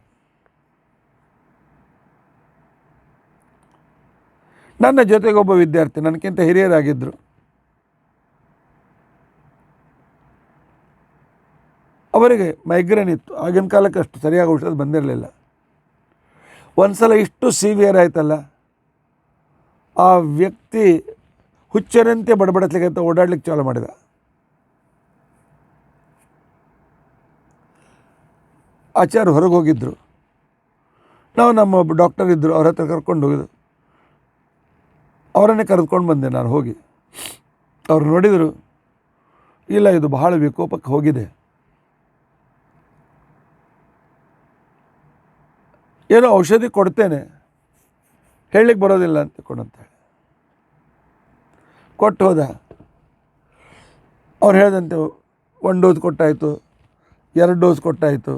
ನನ್ನ ಜೊತೆಗೆ ಒಬ್ಬ ವಿದ್ಯಾರ್ಥಿ ನನಗಿಂತ ಹಿರಿಯರಾಗಿದ್ದರು. ಅವರಿಗೆ ಮೈಗ್ರೇನ್ ಇತ್ತು. ಆಗಿನ ಕಾಲಕ್ಕೆ ಅಷ್ಟು ಸರಿಯಾಗಿ ಔಷಧ ಬಂದಿರಲಿಲ್ಲ. ಒಂದು ಸಲ ಇಷ್ಟು ಸಿವಿಯರ್ ಆಯ್ತಲ್ಲ, ಆ ವ್ಯಕ್ತಿ ಹುಚ್ಚರಂತೆ ಬಡಬಡಿಸ್ಲಿಕ್ಕೆ ಅಂತ ಓಡಾಡ್ಲಿಕ್ಕೆ ಚಾಲು ಮಾಡಿದ. ಆಚಾರ್ಯ ಹೊರಗೆ ಹೋಗಿದ್ದರು. ನಾವು ನಮ್ಮ ಒಬ್ಬ ಡಾಕ್ಟರ್ ಇದ್ದರು, ಅವ್ರ ಹತ್ರ ಕರ್ಕೊಂಡು ಹೋಗಿದ್ದು. ಅವರನ್ನೇ ಕರೆದುಕೊಂಡು ಬಂದೆ ನಾನು ಹೋಗಿ. ಅವ್ರು ನೋಡಿದರು, ಇಲ್ಲ ಇದು ಬಹಳ ವಿಕೋಪಕ್ಕೆ ಹೋಗಿದೆ, ಏನೋ ಔಷಧಿ ಕೊಡ್ತೇನೆ, ಹೇಳಲಿಕ್ಕೆ ಬರೋದಿಲ್ಲ ಅಂತ ಕೊಡಂತೇಳಿ ಕೊಟ್ಟು ಹೋದ. ಅವ್ರು ಹೇಳಿದಂತೆ 1 ಡೋಸ್ ಕೊಟ್ಟಾಯಿತು, 2 ಡೋಸ್ ಕೊಟ್ಟಾಯಿತು,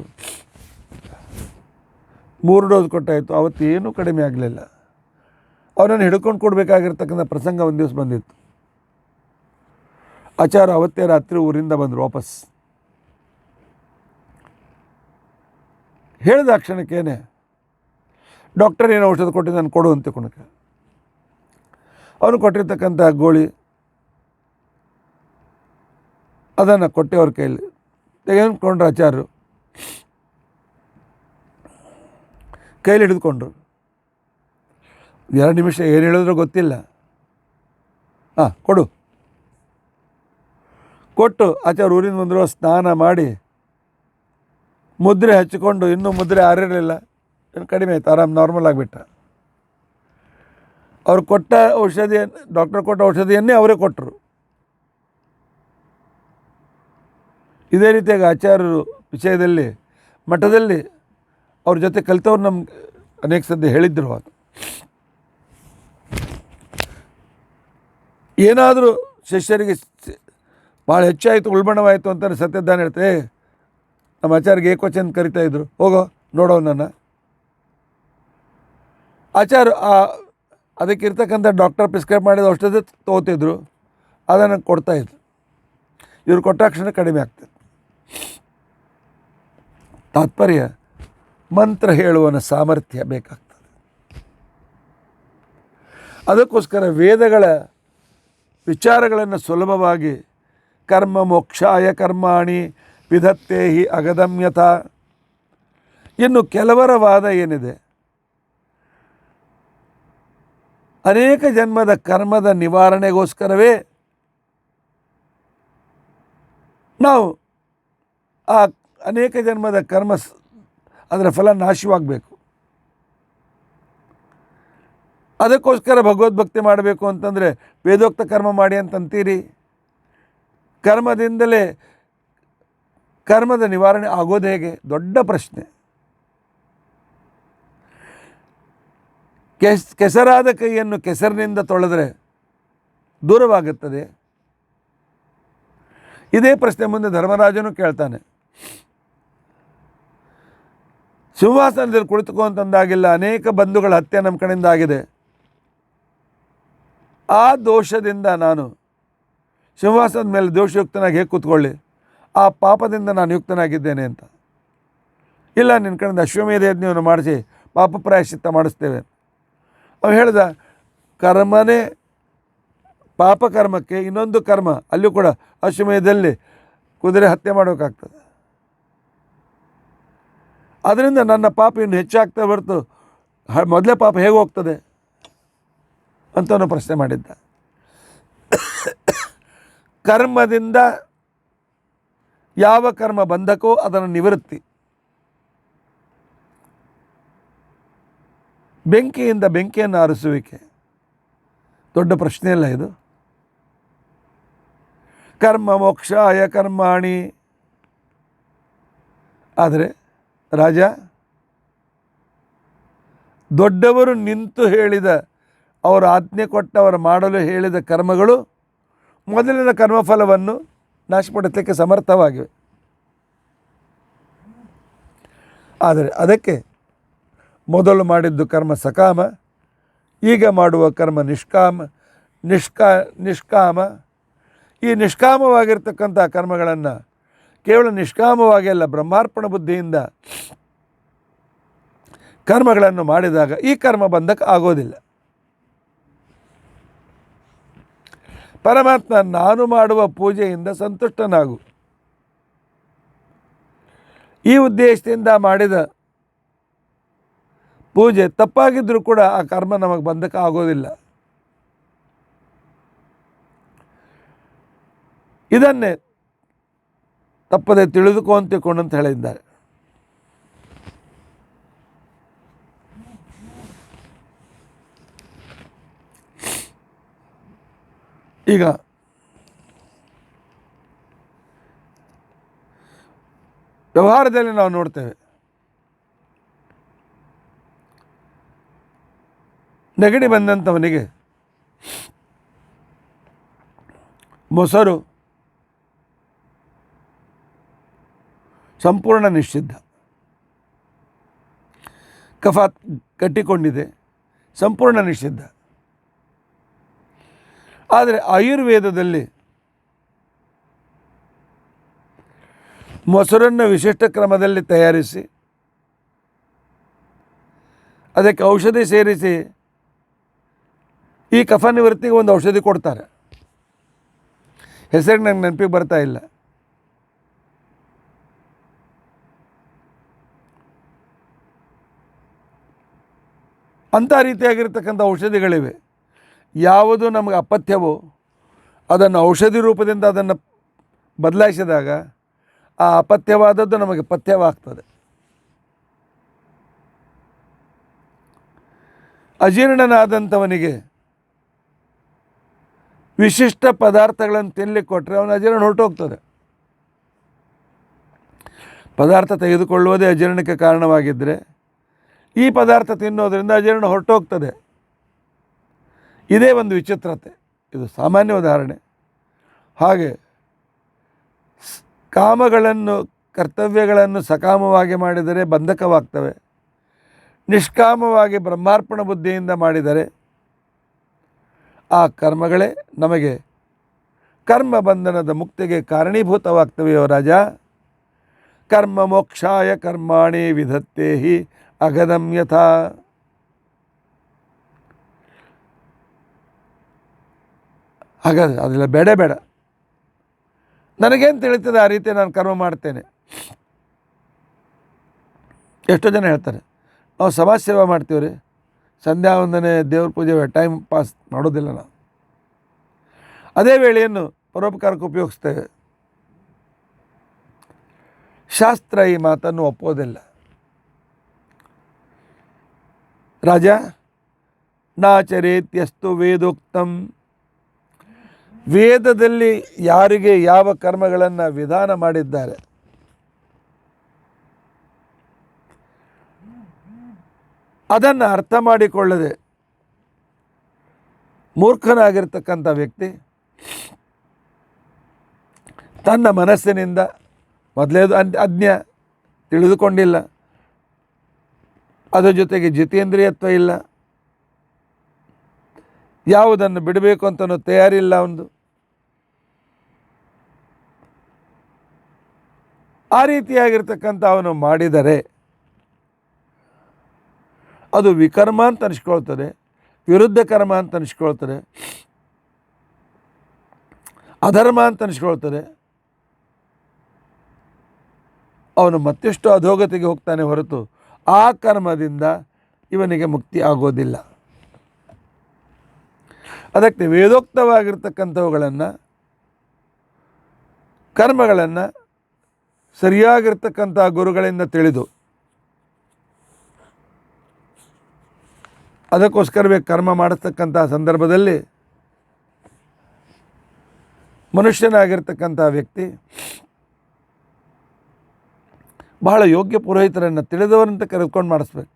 3 ಡೋಸ್ ಕೊಟ್ಟಾಯಿತು. ಅವತ್ತೇನೂ ಕಡಿಮೆ ಆಗಲಿಲ್ಲ. ಅವನನ್ನು ಹಿಡ್ಕೊಂಡು ಕೊಡಬೇಕಾಗಿರ್ತಕ್ಕಂಥ ಪ್ರಸಂಗ ಒಂದು ದಿವಸ ಬಂದಿತ್ತು. ಆಚಾರ ಅವತ್ತೇ ರಾತ್ರಿ ಊರಿಂದ ಬಂದರು ವಾಪಸ್. ಹೇಳಿದ ಕ್ಷಣಕ್ಕೇನೆ ಡಾಕ್ಟರ್ ಏನೋ ಔಷಧ ಕೊಟ್ಟಿದ್ದು ನಾನು ಕೊಡು ಅಂತ ಕೊಣಕ್ಕೆ ಅವನು ಕೊಟ್ಟಿರ್ತಕ್ಕಂಥ ಗೋಳಿ ಅದನ್ನು ಕೊಟ್ಟೆ ಅವ್ರ ಕೈಯಲ್ಲಿ ತೆಗೆದುಕೊಂಡ್ರು. ಆಚಾರ್ಯರು ಕೈಲಿ ಹಿಡಿದುಕೊಂಡ್ರು. 2 ನಿಮಿಷ ಏನು ಹೇಳಿದ್ರು ಗೊತ್ತಿಲ್ಲ. ಕೊಡು ಕೊಟ್ಟು ಆಚಾರ್ಯ ಊರಿಂದ ಬಂದರು. ಸ್ನಾನ ಮಾಡಿ ಮುದ್ರೆ ಹಚ್ಚಿಕೊಂಡು, ಇನ್ನೂ ಮುದ್ರೆ ಆರಿರಲಿಲ್ಲ, ಇನ್ನು ಕಡಿಮೆ ಆಯಿತು, ಆರಾಮ್ ನಾರ್ಮಲ್ ಆಗಿಬಿಟ್ಟ. ಅವ್ರು ಕೊಟ್ಟ ಔಷಧಿ, ಡಾಕ್ಟರ್ ಕೊಟ್ಟ ಔಷಧಿಯನ್ನೇ ಅವರೇ ಕೊಟ್ಟರು. ಇದೇ ರೀತಿಯಾಗಿ ಆಚಾರ್ಯರು ವಿಷಯದಲ್ಲಿ ಮಠದಲ್ಲಿ ಅವ್ರ ಜೊತೆ ಕಲಿತವ್ರು ನಮ್ಗೆ ಅನೇಕ ಸದ್ಯ ಹೇಳಿದ್ರು. ಅದು ಏನಾದರೂ ಶಿಷ್ಯರಿಗೆ ಭಾಳ ಹೆಚ್ಚಾಯಿತು, ಉಲ್ಬಣವಾಯಿತು ಅಂತಾರೆ ಸತ್ಯದಾನ ಹೇಳ್ತೇವೆ. ನಮ್ಮ ಆಚಾರ್ಯಗೆ ಏಕವಚನ ಕರಿತಾಯಿದ್ರು, ಹೋಗೋ ನೋಡೋ ನನ್ನ ಆಚಾರ್ಯ ಅದಕ್ಕಿರ್ತಕ್ಕಂಥ ಡಾಕ್ಟರ್ ಪ್ರಿಸ್ಕ್ರೈಬ್ ಮಾಡಿದ ಔಷಧ ತೊಗೋತಿದ್ರು, ಅದನ್ನು ಕೊಡ್ತಾಯಿದ್ರು. ಇವ್ರು ಕೊಟ್ಟಾಕ್ಷಣ ಕಡಿಮೆ ಆಗ್ತದೆ. ತಾತ್ಪರ್ಯ ಮಂತ್ರ ಹೇಳುವನ ಸಾಮರ್ಥ್ಯ ಬೇಕಾಗ್ತದೆ. ಅದಕ್ಕೋಸ್ಕರ ವೇದಗಳ ವಿಚಾರಗಳನ್ನು ಸುಲಭವಾಗಿ ಕರ್ಮ ಮೋಕ್ಷಾಯ ಕರ್ಮಾಣಿ ವಿಧತ್ತೇ ಹಿ ಅಗದಮ್ಯತ. ಇನ್ನು ಕೆಲವರ ವಾದ ಏನಿದೆ, ಅನೇಕ ಜನ್ಮದ ಕರ್ಮದ ನಿವಾರಣೆಗೋಸ್ಕರವೇ ನಾವು ಆ ಅನೇಕ ಜನ್ಮದ ಕರ್ಮ ಅದರ ಫಲ ನಾಶವಾಗಬೇಕು, ಅದಕ್ಕೋಸ್ಕರ ಭಗವದ್ಭಕ್ತಿ ಮಾಡಬೇಕು ಅಂತಂದರೆ ವೇದೋಕ್ತ ಕರ್ಮ ಮಾಡಿ ಅಂತಂತೀರಿ. ಕರ್ಮದಿಂದಲೇ ಕರ್ಮದ ನಿವಾರಣೆ ಆಗೋದು ಹೇಗೆ? ದೊಡ್ಡ ಪ್ರಶ್ನೆ. ಕೆಸರಾದ ಕೈಯನ್ನು ಕೆಸರಿನಿಂದ ತೊಳೆದರೆ ದೂರವಾಗುತ್ತದೆ. ಇದೇ ಪ್ರಶ್ನೆ ಮುಂದೆ ಧರ್ಮರಾಜನು ಕೇಳ್ತಾನೆ. ಸಿಂಹಾಸನದಲ್ಲಿ ಕುಳಿತುಕೋ ಅಂತಂದಾಗಿಲ್ಲ, ಅನೇಕ ಬಂಧುಗಳ ಹತ್ಯೆ ನಮ್ಮ ಕಡೆಯಿಂದ ಆಗಿದೆ. ಆ ದೋಷದಿಂದ ನಾನು ಸಿಂಹಾಸನದ ಮೇಲೆ ದೋಷಯುಕ್ತನಾಗಿ ಹೇಗೆ ಕೂತ್ಕೊಳ್ಳಿ? ಆ ಪಾಪದಿಂದ ನಾನು ಯುಕ್ತನಾಗಿದ್ದೇನೆ ಅಂತ. ಇಲ್ಲ, ನಿನ್ನ ಕಡೆಯಿಂದ ಅಶ್ವಮೇಧ ಯಜ್ಞವನ್ನು ಮಾಡಿಸಿ ಪಾಪ ಪ್ರಾಯಶ್ಚಿತ್ತ ಮಾಡಿಸ್ತೇವೆ. ಅವ್ನು ಹೇಳ್ದ, ಕರ್ಮನೇ ಪಾಪಕರ್ಮಕ್ಕೆ ಇನ್ನೊಂದು ಕರ್ಮ, ಅಲ್ಲೂ ಕೂಡ ಅಶ್ವಮೇಧದಲ್ಲಿ ಕುದುರೆ ಹತ್ಯೆ ಮಾಡಬೇಕಾಗ್ತದೆ. ಅದರಿಂದ ನನ್ನ ಪಾಪ ಇನ್ನು ಹೆಚ್ಚಾಗ್ತಾ ಹೊರತು ಮೊದಲೇ ಪಾಪ ಹೇಗೆ ಹೋಗ್ತದೆ ಅಂತವನು ಪ್ರಶ್ನೆ ಮಾಡಿದ್ದ. ಕರ್ಮದಿಂದ ಯಾವ ಕರ್ಮ ಬಂಧಕೋ ಅದನ್ನು ನಿವೃತ್ತಿ, ಬೆಂಕಿಯಿಂದ ಬೆಂಕಿಯನ್ನು ಆರಿಸುವಿಕೆ, ದೊಡ್ಡ ಪ್ರಶ್ನೆ ಇಲ್ಲ ಇದು. ಕರ್ಮ ಮೋಕ್ಷಾಯ ಕರ್ಮಾಣಿ. ಆದರೆ ರಾಜ, ದೊಡ್ಡವರು ನಿಂತು ಹೇಳಿದ, ಅವರು ಆಜ್ಞೆ ಕೊಟ್ಟವರು ಮಾಡಲು ಹೇಳಿದ ಕರ್ಮಗಳು ಮೊದಲಿನ ಕರ್ಮಫಲವನ್ನು ನಾಶಪಡಿಸಲಿಕ್ಕೆ ಸಮರ್ಥವಾಗಿವೆ. ಆದರೆ ಅದಕ್ಕೆ ಮೊದಲು ಮಾಡಿದ್ದು ಕರ್ಮ ಸಕಾಮ, ಈಗ ಮಾಡುವ ಕರ್ಮ ನಿಷ್ಕಾಮ. ಈ ನಿಷ್ಕಾಮವಾಗಿರ್ತಕ್ಕಂಥ ಕರ್ಮಗಳನ್ನು ಕೇವಲ ನಿಷ್ಕಾಮವಾಗಿ ಅಲ್ಲ, ಬ್ರಹ್ಮಾರ್ಪಣ ಬುದ್ಧಿಯಿಂದ ಕರ್ಮಗಳನ್ನು ಮಾಡಿದಾಗ ಈ ಕರ್ಮ ಬಂಧಕ ಆಗೋದಿಲ್ಲ. ಪರಮಾತ್ಮ ನಾನು ಮಾಡುವ ಪೂಜೆಯಿಂದ ಸಂತುಷ್ಟನಾಗು, ಈ ಉದ್ದೇಶದಿಂದ ಮಾಡಿದ ಪೂಜೆ ತಪ್ಪಾಗಿದ್ದರೂ ಕೂಡ ಆ ಕರ್ಮ ನಮಗೆ ಬಂಧಕ ಆಗೋದಿಲ್ಲ. ಇದನ್ನೇ ತಪ್ಪದೆ ತಿಳಿದುಕೋ ಅಂತ ತಿಳ್ಕೊಂಡಂತ ಹೇಳಿದ್ದಾರೆ. ಈಗ ವ್ಯವಹಾರದಲ್ಲಿ ನಾವು ನೋಡ್ತೇವೆ, ನೆಗಡಿ ಬಂದಂಥವನಿಗೆ ಮೊಸರು ಸಂಪೂರ್ಣ ನಿಷಿದ್ಧ, ಕಫ ಕಟ್ಟಿಕೊಂಡಿದೆ ಸಂಪೂರ್ಣ ನಿಷಿದ್ಧ. ಆದರೆ ಆಯುರ್ವೇದದಲ್ಲಿ ಮೊಸರನ್ನು ವಿಶಿಷ್ಟ ಕ್ರಮದಲ್ಲಿ ತಯಾರಿಸಿ ಅದಕ್ಕೆ ಔಷಧಿ ಸೇರಿಸಿ ಈ ಕಫ ನಿವೃತ್ತಿಗೆ ಒಂದು ಔಷಧಿ ಕೊಡ್ತಾರೆ. ಹೆಸರಿಗೆ ನಂಗೆ ನೆನಪಿಗೆ ಬರ್ತಾ ಇಲ್ಲ. ಅಂಥ ರೀತಿಯಾಗಿರ್ತಕ್ಕಂಥ ಔಷಧಿಗಳಿವೆ. ಯಾವುದು ನಮಗೆ ಅಪಥ್ಯವೋ ಅದನ್ನು ಔಷಧಿ ರೂಪದಿಂದ ಅದನ್ನು ಬದಲಾಯಿಸಿದಾಗ ಆ ಅಪಥ್ಯವಾದದ್ದು ನಮಗೆ ಪಥ್ಯವಾಗ್ತದೆ. ಅಜೀರ್ಣನಾದಂಥವನಿಗೆ ವಿಶಿಷ್ಟ ಪದಾರ್ಥಗಳನ್ನು ತಿನ್ನಲಿಕ್ಕೆ ಕೊಟ್ಟರೆ ಅವನ ಅಜೀರ್ಣ ಹೊರಟೋಗ್ತದೆ. ಪದಾರ್ಥ ತೆಗೆದುಕೊಳ್ಳುವುದೇ ಅಜೀರ್ಣಕ್ಕೆ ಕಾರಣವಾಗಿದ್ದರೆ ಈ ಪದಾರ್ಥ ತಿನ್ನೋದರಿಂದ ಅಜೀರ್ಣ ಹೊರಟೋಗ್ತದೆ. ಇದೇ ಒಂದು ವಿಚಿತ್ರತೆ. ಇದು ಸಾಮಾನ್ಯ ಉದಾಹರಣೆ. ಹಾಗೆ ಕಾಮಗಳನ್ನು ಕರ್ತವ್ಯಗಳನ್ನು ಸಕಾಮವಾಗಿ ಮಾಡಿದರೆ ಬಂಧಕವಾಗ್ತವೆ. ನಿಷ್ಕಾಮವಾಗಿ ಬ್ರಹ್ಮಾರ್ಪಣ ಬುದ್ಧಿಯಿಂದ ಮಾಡಿದರೆ ಆ ಕರ್ಮಗಳೇ ನಮಗೆ ಕರ್ಮ ಬಂಧನದ ಮುಕ್ತಿಗೆ ಕಾರಣೀಭೂತವಾಗ್ತವೆಯೋ ರಾಜ. ಕರ್ಮ ಮೋಕ್ಷಾಯ ಕರ್ಮಾಣಿ ವಿಧತ್ತೇ ಹಿ ಅಗದಂ ಯಥಾ. ಹಾಗಾದರೆ ಅದೆಲ್ಲ ಬೇಡ. ನನಗೇನು ತಿಳಿತದೆ ಆ ರೀತಿ ನಾನು ಕರ್ಮ ಮಾಡ್ತೇನೆ. ಎಷ್ಟೋ ಜನ ಹೇಳ್ತಾರೆ ನಾವು ಸಮಾಜ ಸೇವೆ ಮಾಡ್ತೀವಿ ರೀ, ಸಂಧ್ಯಾ ವಂದನೆ ದೇವ್ರ ಪೂಜೆ ಟೈಮ್ ಪಾಸ್ ಮಾಡೋದಿಲ್ಲ ನಾವು. ಅದೇ ವೇಳೆಯನ್ನು ಪರೋಪಕಾರಕ್ಕೆ ಉಪಯೋಗಿಸ್ತೇವೆ. ಶಾಸ್ತ್ರ ಈ ಮಾತನ್ನು ಒಪ್ಪೋದಿಲ್ಲ. ರಾಜ ನಾಚರೇತ್ಯಸ್ತು ವೇದೋಕ್ತಂ. ವೇದದಲ್ಲಿ ಯಾರಿಗೆ ಯಾವ ಕರ್ಮಗಳನ್ನು ವಿಧಾನ ಮಾಡಿದ್ದಾರೆ ಅದನ್ನು ಅರ್ಥ ಮಾಡಿಕೊಳ್ಳದೆ ಮೂರ್ಖನಾಗಿರ್ತಕ್ಕಂಥ ವ್ಯಕ್ತಿ ತನ್ನ ಮನಸ್ಸಿನಿಂದ ಮೊದಲೇದು ಅಜ್ಞ, ತಿಳಿದುಕೊಂಡಿಲ್ಲ, ಅದರ ಜೊತೆಗೆ ಜಿತೇಂದ್ರಿಯತ್ವ ಇಲ್ಲ, ಯಾವುದನ್ನು ಬಿಡಬೇಕು ಅಂತನೂ ತಯಾರಿಲ್ಲ ಒಂದು. ಆ ರೀತಿಯಾಗಿರ್ತಕ್ಕಂಥ ಅವನು ಮಾಡಿದರೆ ಅದು ವಿಕರ್ಮ ಅಂತ ಅನಿಸ್ಕೊಳ್ತದೆ, ವಿರುದ್ಧ ಕರ್ಮ ಅಂತ ಅನಿಸ್ಕೊಳ್ತದೆ, ಅಧರ್ಮ ಅಂತ ಅನಿಸ್ಕೊಳ್ತದೆ. ಅವನು ಮತ್ತೆಷ್ಟು ಅಧೋಗತಿಗೆ ಹೋಗ್ತಾನೆ ಹೊರತು ಆ ಕರ್ಮದಿಂದ ಇವನಿಗೆ ಮುಕ್ತಿ ಆಗೋದಿಲ್ಲ. ಅದಕ್ಕೆ ವೇದೋಕ್ತವಾಗಿರ್ತಕ್ಕಂಥವುಗಳನ್ನು ಕರ್ಮಗಳನ್ನು ಸರಿಯಾಗಿರ್ತಕ್ಕಂಥ ಗುರುಗಳಿಂದ ತಿಳಿದು ಅದಕ್ಕೋಸ್ಕರವೇ ಕರ್ಮ ಮಾಡತಕ್ಕಂಥ ಸಂದರ್ಭದಲ್ಲಿ ಮನುಷ್ಯನಾಗಿರ್ತಕ್ಕಂಥ ವ್ಯಕ್ತಿ ಬಹಳ ಯೋಗ್ಯ ಪುರೋಹಿತರನ್ನು ತಿಳಿದವರಂತ ಕರೆದುಕೊಂಡು ಮಾಡಿಸ್ಬೇಕು.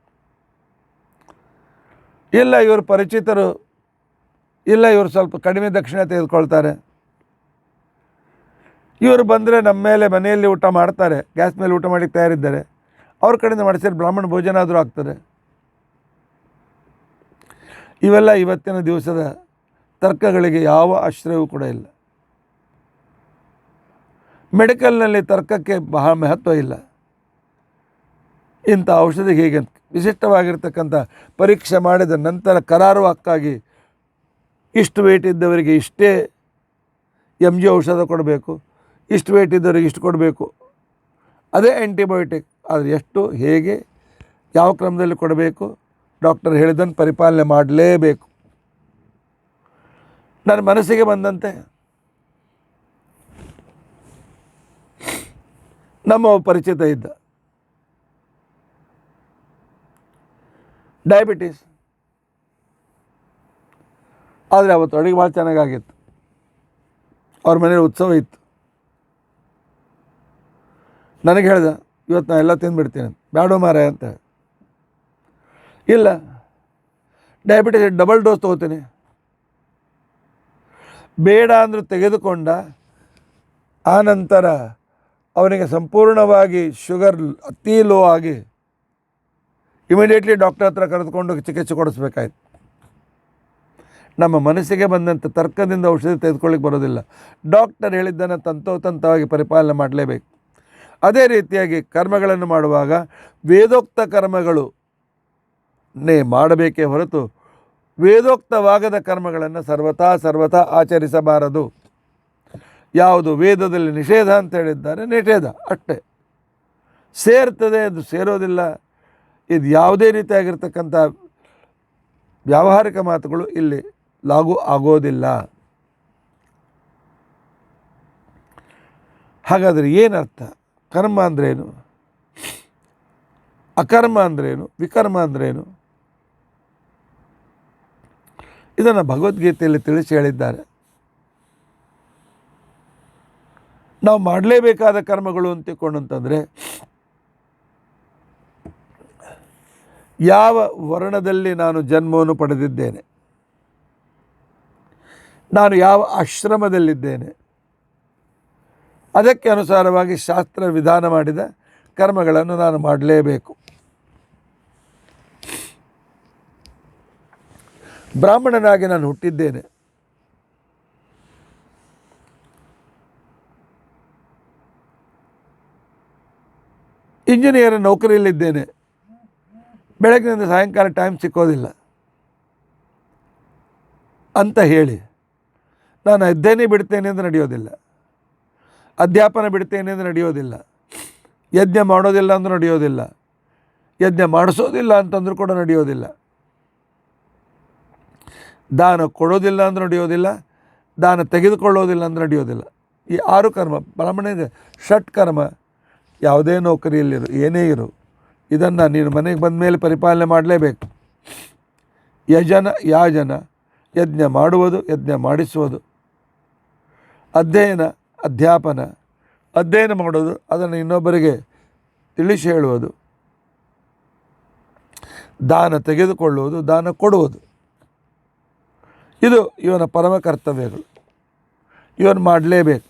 ಇಲ್ಲ ಇವರು ಪರಿಚಿತರು, ಇಲ್ಲ ಇವರು ಸ್ವಲ್ಪ ಕಡಿಮೆ ದಕ್ಷಿಣೆ ತೆಗೆದುಕೊಳ್ತಾರೆ, ಇವರು ಬಂದರೆ ನಮ್ಮ ಮೇಲೆ ಮನೆಯಲ್ಲಿ ಊಟ ಮಾಡ್ತಾರೆ, ಗ್ಯಾಸ್ ಮೇಲೆ ಊಟ ಮಾಡಲಿಕ್ಕೆ ತಯಾರಿದ್ದಾರೆ, ಅವ್ರ ಕಡೆಯಿಂದ ಮಾಡಿಸಿದ್ರೆ ಬ್ರಾಹ್ಮಣ ಭೋಜನ ಆದರೂ ಆಗ್ತದೆ. ಇವೆಲ್ಲ ಇವತ್ತಿನ ದಿವಸದ ತರ್ಕಗಳಿಗೆ ಯಾವ ಆಶ್ರಯವೂ ಕೂಡ ಇಲ್ಲ. ಮೆಡಿಕಲ್ನಲ್ಲಿ ತರ್ಕಕ್ಕೆ ಬಹಳ ಮಹತ್ವ ಇಲ್ಲ. ಇಂಥ ಔಷಧಿಗೆ ಹೀಗೆ ವಿಶಿಷ್ಟವಾಗಿರ್ತಕ್ಕಂಥ ಪರೀಕ್ಷೆ ಮಾಡಿದ ನಂತರ ಕರಾರು ಹಕ್ಕಾಗಿ ಇಷ್ಟು ವೇಟ್ ಇದ್ದವರಿಗೆ ಇಷ್ಟೇ MG ಔಷಧ ಕೊಡಬೇಕು, ಇಷ್ಟು ವೇಟ್ ಇದ್ದವರಿಗೆ ಇಷ್ಟು ಕೊಡಬೇಕು, ಅದೇ ಆ್ಯಂಟಿಬಯೋಟಿಕ್. ಆದರೆ ಎಷ್ಟು, ಹೇಗೆ, ಯಾವ ಕ್ರಮದಲ್ಲಿ ಕೊಡಬೇಕು, ಡಾಕ್ಟರ್ ಹೇಳಿದ್ದನ್ನು ಪರಿಪಾಲನೆ ಮಾಡಲೇಬೇಕು. ನನ್ನ ಮನಸ್ಸಿಗೆ ಬಂದಂತೆ ನಮ್ಮ ಪರಿಚಿತ ಇದ್ದ, ಡಯಾಬಿಟೀಸ್, ಆದರೆ ಅವತ್ತು ಅಡುಗೆ ಭಾಳ ಚೆನ್ನಾಗಾಗಿತ್ತು. ಅವ್ರ ಮನೇಲಿ ಉತ್ಸವ ಇತ್ತು. ನನಗೆ ಹೇಳ್ದೆ ಇವತ್ತು ನಾನು ಎಲ್ಲ ತಿಂದುಬಿಡ್ತೀನಿ, ಬ್ಯಾಡೋ ಮಾರಾಯ ಅಂತ. ಇಲ್ಲ, ಡಯಾಬಿಟೀಸ್ ಡಬಲ್ ಡೋಸ್ ತೊಗೋತೀನಿ. ಬೇಡ ಅಂದರೂ ತೆಗೆದುಕೊಂಡ ಆ ನಂತರ ಅವನಿಗೆ ಸಂಪೂರ್ಣವಾಗಿ ಶುಗರ್ ಅತಿ ಲೋ ಆಗಿ ಇಮಿಡಿಯೇಟ್ಲಿ ಡಾಕ್ಟರ್ ಹತ್ರ ಕರೆದುಕೊಂಡು ಚಿಕಿತ್ಸೆ ಕೊಡಿಸ್ಬೇಕಾಯ್ತು. ನಮ್ಮ ಮನಸ್ಸಿಗೆ ಬಂದಂಥ ತರ್ಕದಿಂದ ಔಷಧಿ ತೆಗೆದುಕೊಳ್ಳಿಕ್ಕೆ ಬರೋದಿಲ್ಲ. ಡಾಕ್ಟರ್ ಹೇಳಿದ್ದನ್ನು ತಂತೋತಂತವಾಗಿ ಪರಿಪಾಲನೆ ಮಾಡಲೇಬೇಕು. ಅದೇ ರೀತಿಯಾಗಿ ಕರ್ಮಗಳನ್ನು ಮಾಡುವಾಗ ವೇದೋಕ್ತ ಕರ್ಮಗಳು ಮಾಡಬೇಕೇ ಹೊರತು ವೇದೋಕ್ತವಾಗದ ಕರ್ಮಗಳನ್ನು ಸರ್ವತಾ ಆಚರಿಸಬಾರದು. ಯಾವುದು ವೇದದಲ್ಲಿ ನಿಷೇಧ ಅಂತ ಹೇಳಿದ್ದಾರೆ, ನಿಷೇಧ ಅಷ್ಟೇ ಸೇರ್ತದೆ, ಅದು ಸೇರೋದಿಲ್ಲ. ಇದು ಯಾವುದೇ ರೀತಿಯಾಗಿರ್ತಕ್ಕಂಥ ವ್ಯಾವಹಾರಿಕ ಮಾತುಗಳು ಇಲ್ಲಿ ಲಾಗೂ ಆಗೋದಿಲ್ಲ. ಹಾಗಾದರೆ ಏನರ್ಥ? ಕರ್ಮ ಅಂದ್ರೇನು, ಅಕರ್ಮ ಅಂದ್ರೇನು, ವಿಕರ್ಮ ಅಂದ್ರೇನು? ಇದನ್ನು ಭಗವದ್ಗೀತೆಯಲ್ಲಿ ತಿಳಿಸಿ ಹೇಳಿದ್ದಾರೆ. ನಾವು ಮಾಡಲೇಬೇಕಾದ ಕರ್ಮಗಳು ಅಂತ ತಿಳ್ಕೊಂಡಂತಂದರೆ, ಯಾವ ವರ್ಣದಲ್ಲಿ ನಾನು ಜನ್ಮವನ್ನು ಪಡೆದಿದ್ದೇನೆ, ನಾನು ಯಾವ ಆಶ್ರಮದಲ್ಲಿದ್ದೇನೆ, ಅದಕ್ಕೆ ಅನುಸಾರವಾಗಿ ಶಾಸ್ತ್ರ ವಿಧಾನ ಮಾಡಿದ ಕರ್ಮಗಳನ್ನು ನಾನು ಮಾಡಲೇಬೇಕು. ಬ್ರಾಹ್ಮಣನಾಗಿ ನಾನು ಹುಟ್ಟಿದ್ದೇನೆ, ಇಂಜಿನಿಯರ್ ನೌಕರಿಯಲ್ಲಿದ್ದೇನೆ, ಬೆಳಗ್ಗಿನಿಂದ ಸಾಯಂಕಾಲ ಟೈಮ್ ಸಿಕ್ಕೋದಿಲ್ಲ ಅಂತ ಹೇಳಿ ನಾನು ಅಧ್ಯಯನ ಬಿಡ್ತೇನೆ ಅಂತ ನಡೆಯೋದಿಲ್ಲ, ಅಧ್ಯಾಪನ ಬಿಡ್ತೇನೆ ಅಂತ ನಡೆಯೋದಿಲ್ಲ, ಯಜ್ಞ ಮಾಡೋದಿಲ್ಲ ಅಂದ್ರೂ ನಡೆಯೋದಿಲ್ಲ, ಯಜ್ಞ ಮಾಡಿಸೋದಿಲ್ಲ ಅಂತಂದ್ರೂ ಕೂಡ ನಡೆಯೋದಿಲ್ಲ, ದಾನ ಕೊಡೋದಿಲ್ಲ ಅಂದ್ರೆ ನಡೆಯೋದಿಲ್ಲ, ದಾನ ತೆಗೆದುಕೊಳ್ಳೋದಿಲ್ಲ ಅಂದ್ರೆ ನಡೆಯೋದಿಲ್ಲ. ಈ 6 ಕರ್ಮ ಬ್ರಾಹ್ಮಣನಿಗೆ ಷಟ್ಕರ್ಮ. ಯಾವುದೇ ನೌಕರಿಯಲ್ಲಿರು, ಏನೇ ಇರು, ಇದನ್ನು ನೀನು ಮನೆಗೆ ಬಂದ ಮೇಲೆ ಪರಿಪಾಲನೆ ಮಾಡಲೇಬೇಕು. ಯಜನ ಯಾಜನ, ಯಜ್ಞ ಮಾಡುವುದು, ಯಜ್ಞ ಮಾಡಿಸುವುದು, ಅಧ್ಯಯನ ಅಧ್ಯಾಪನ, ಅಧ್ಯಯನ ಮಾಡೋದು, ಅದನ್ನು ಇನ್ನೊಬ್ಬರಿಗೆ ತಿಳಿಸಿ ಹೇಳುವುದು, ದಾನ ತೆಗೆದುಕೊಳ್ಳುವುದು, ದಾನ ಕೊಡುವುದು, ಇದು ಇವನ ಪರಮ ಕರ್ತವ್ಯಗಳು. ಇವನು ಮಾಡಲೇಬೇಕು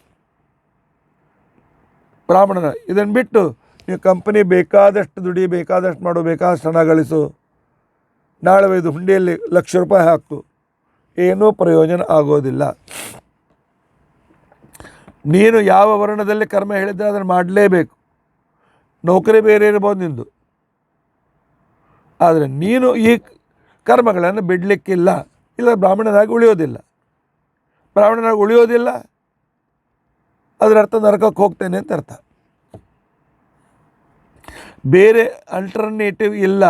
ಬ್ರಾಹ್ಮಣನ. ಇದನ್ನು ಬಿಟ್ಟು ನೀವು ಕಂಪನಿ ಬೇಕಾದಷ್ಟು ದುಡಿ, ಬೇಕಾದಷ್ಟು ಮಾಡು, ಬೇಕಾದಷ್ಟು ಹಣ ಗಳಿಸು, ನಾಳೆ ಒಯ್ದು ಹುಂಡಿಯಲ್ಲಿ ₹1,00,000 ಹಾಕು, ಏನೂ ಪ್ರಯೋಜನ ಆಗೋದಿಲ್ಲ. ನೀನು ಯಾವ ವರ್ಣದಲ್ಲಿ ಕರ್ಮ ಹೇಳಿದ್ರೆ ಅದನ್ನು ಮಾಡಲೇಬೇಕು. ನೌಕರಿ ಬೇರೆ ಇರ್ಬೋದು ನಿಂದು, ಆದರೆ ನೀನು ಈ ಕರ್ಮಗಳನ್ನು ಬಿಡಲಿಕ್ಕಿಲ್ಲ. ಇಲ್ಲ, ಬ್ರಾಹ್ಮಣನಾಗಿ ಉಳಿಯೋದಿಲ್ಲ. ಬ್ರಾಹ್ಮಣನಾಗಿ ಉಳಿಯೋದಿಲ್ಲ ಅದರ ಅರ್ಥ ನರಕಕ್ಕೆ ಹೋಗ್ತೇನೆ ಅಂತ ಅರ್ಥ. ಬೇರೆ ಅಲ್ಟರ್ನೇಟಿವ್ ಇಲ್ಲ.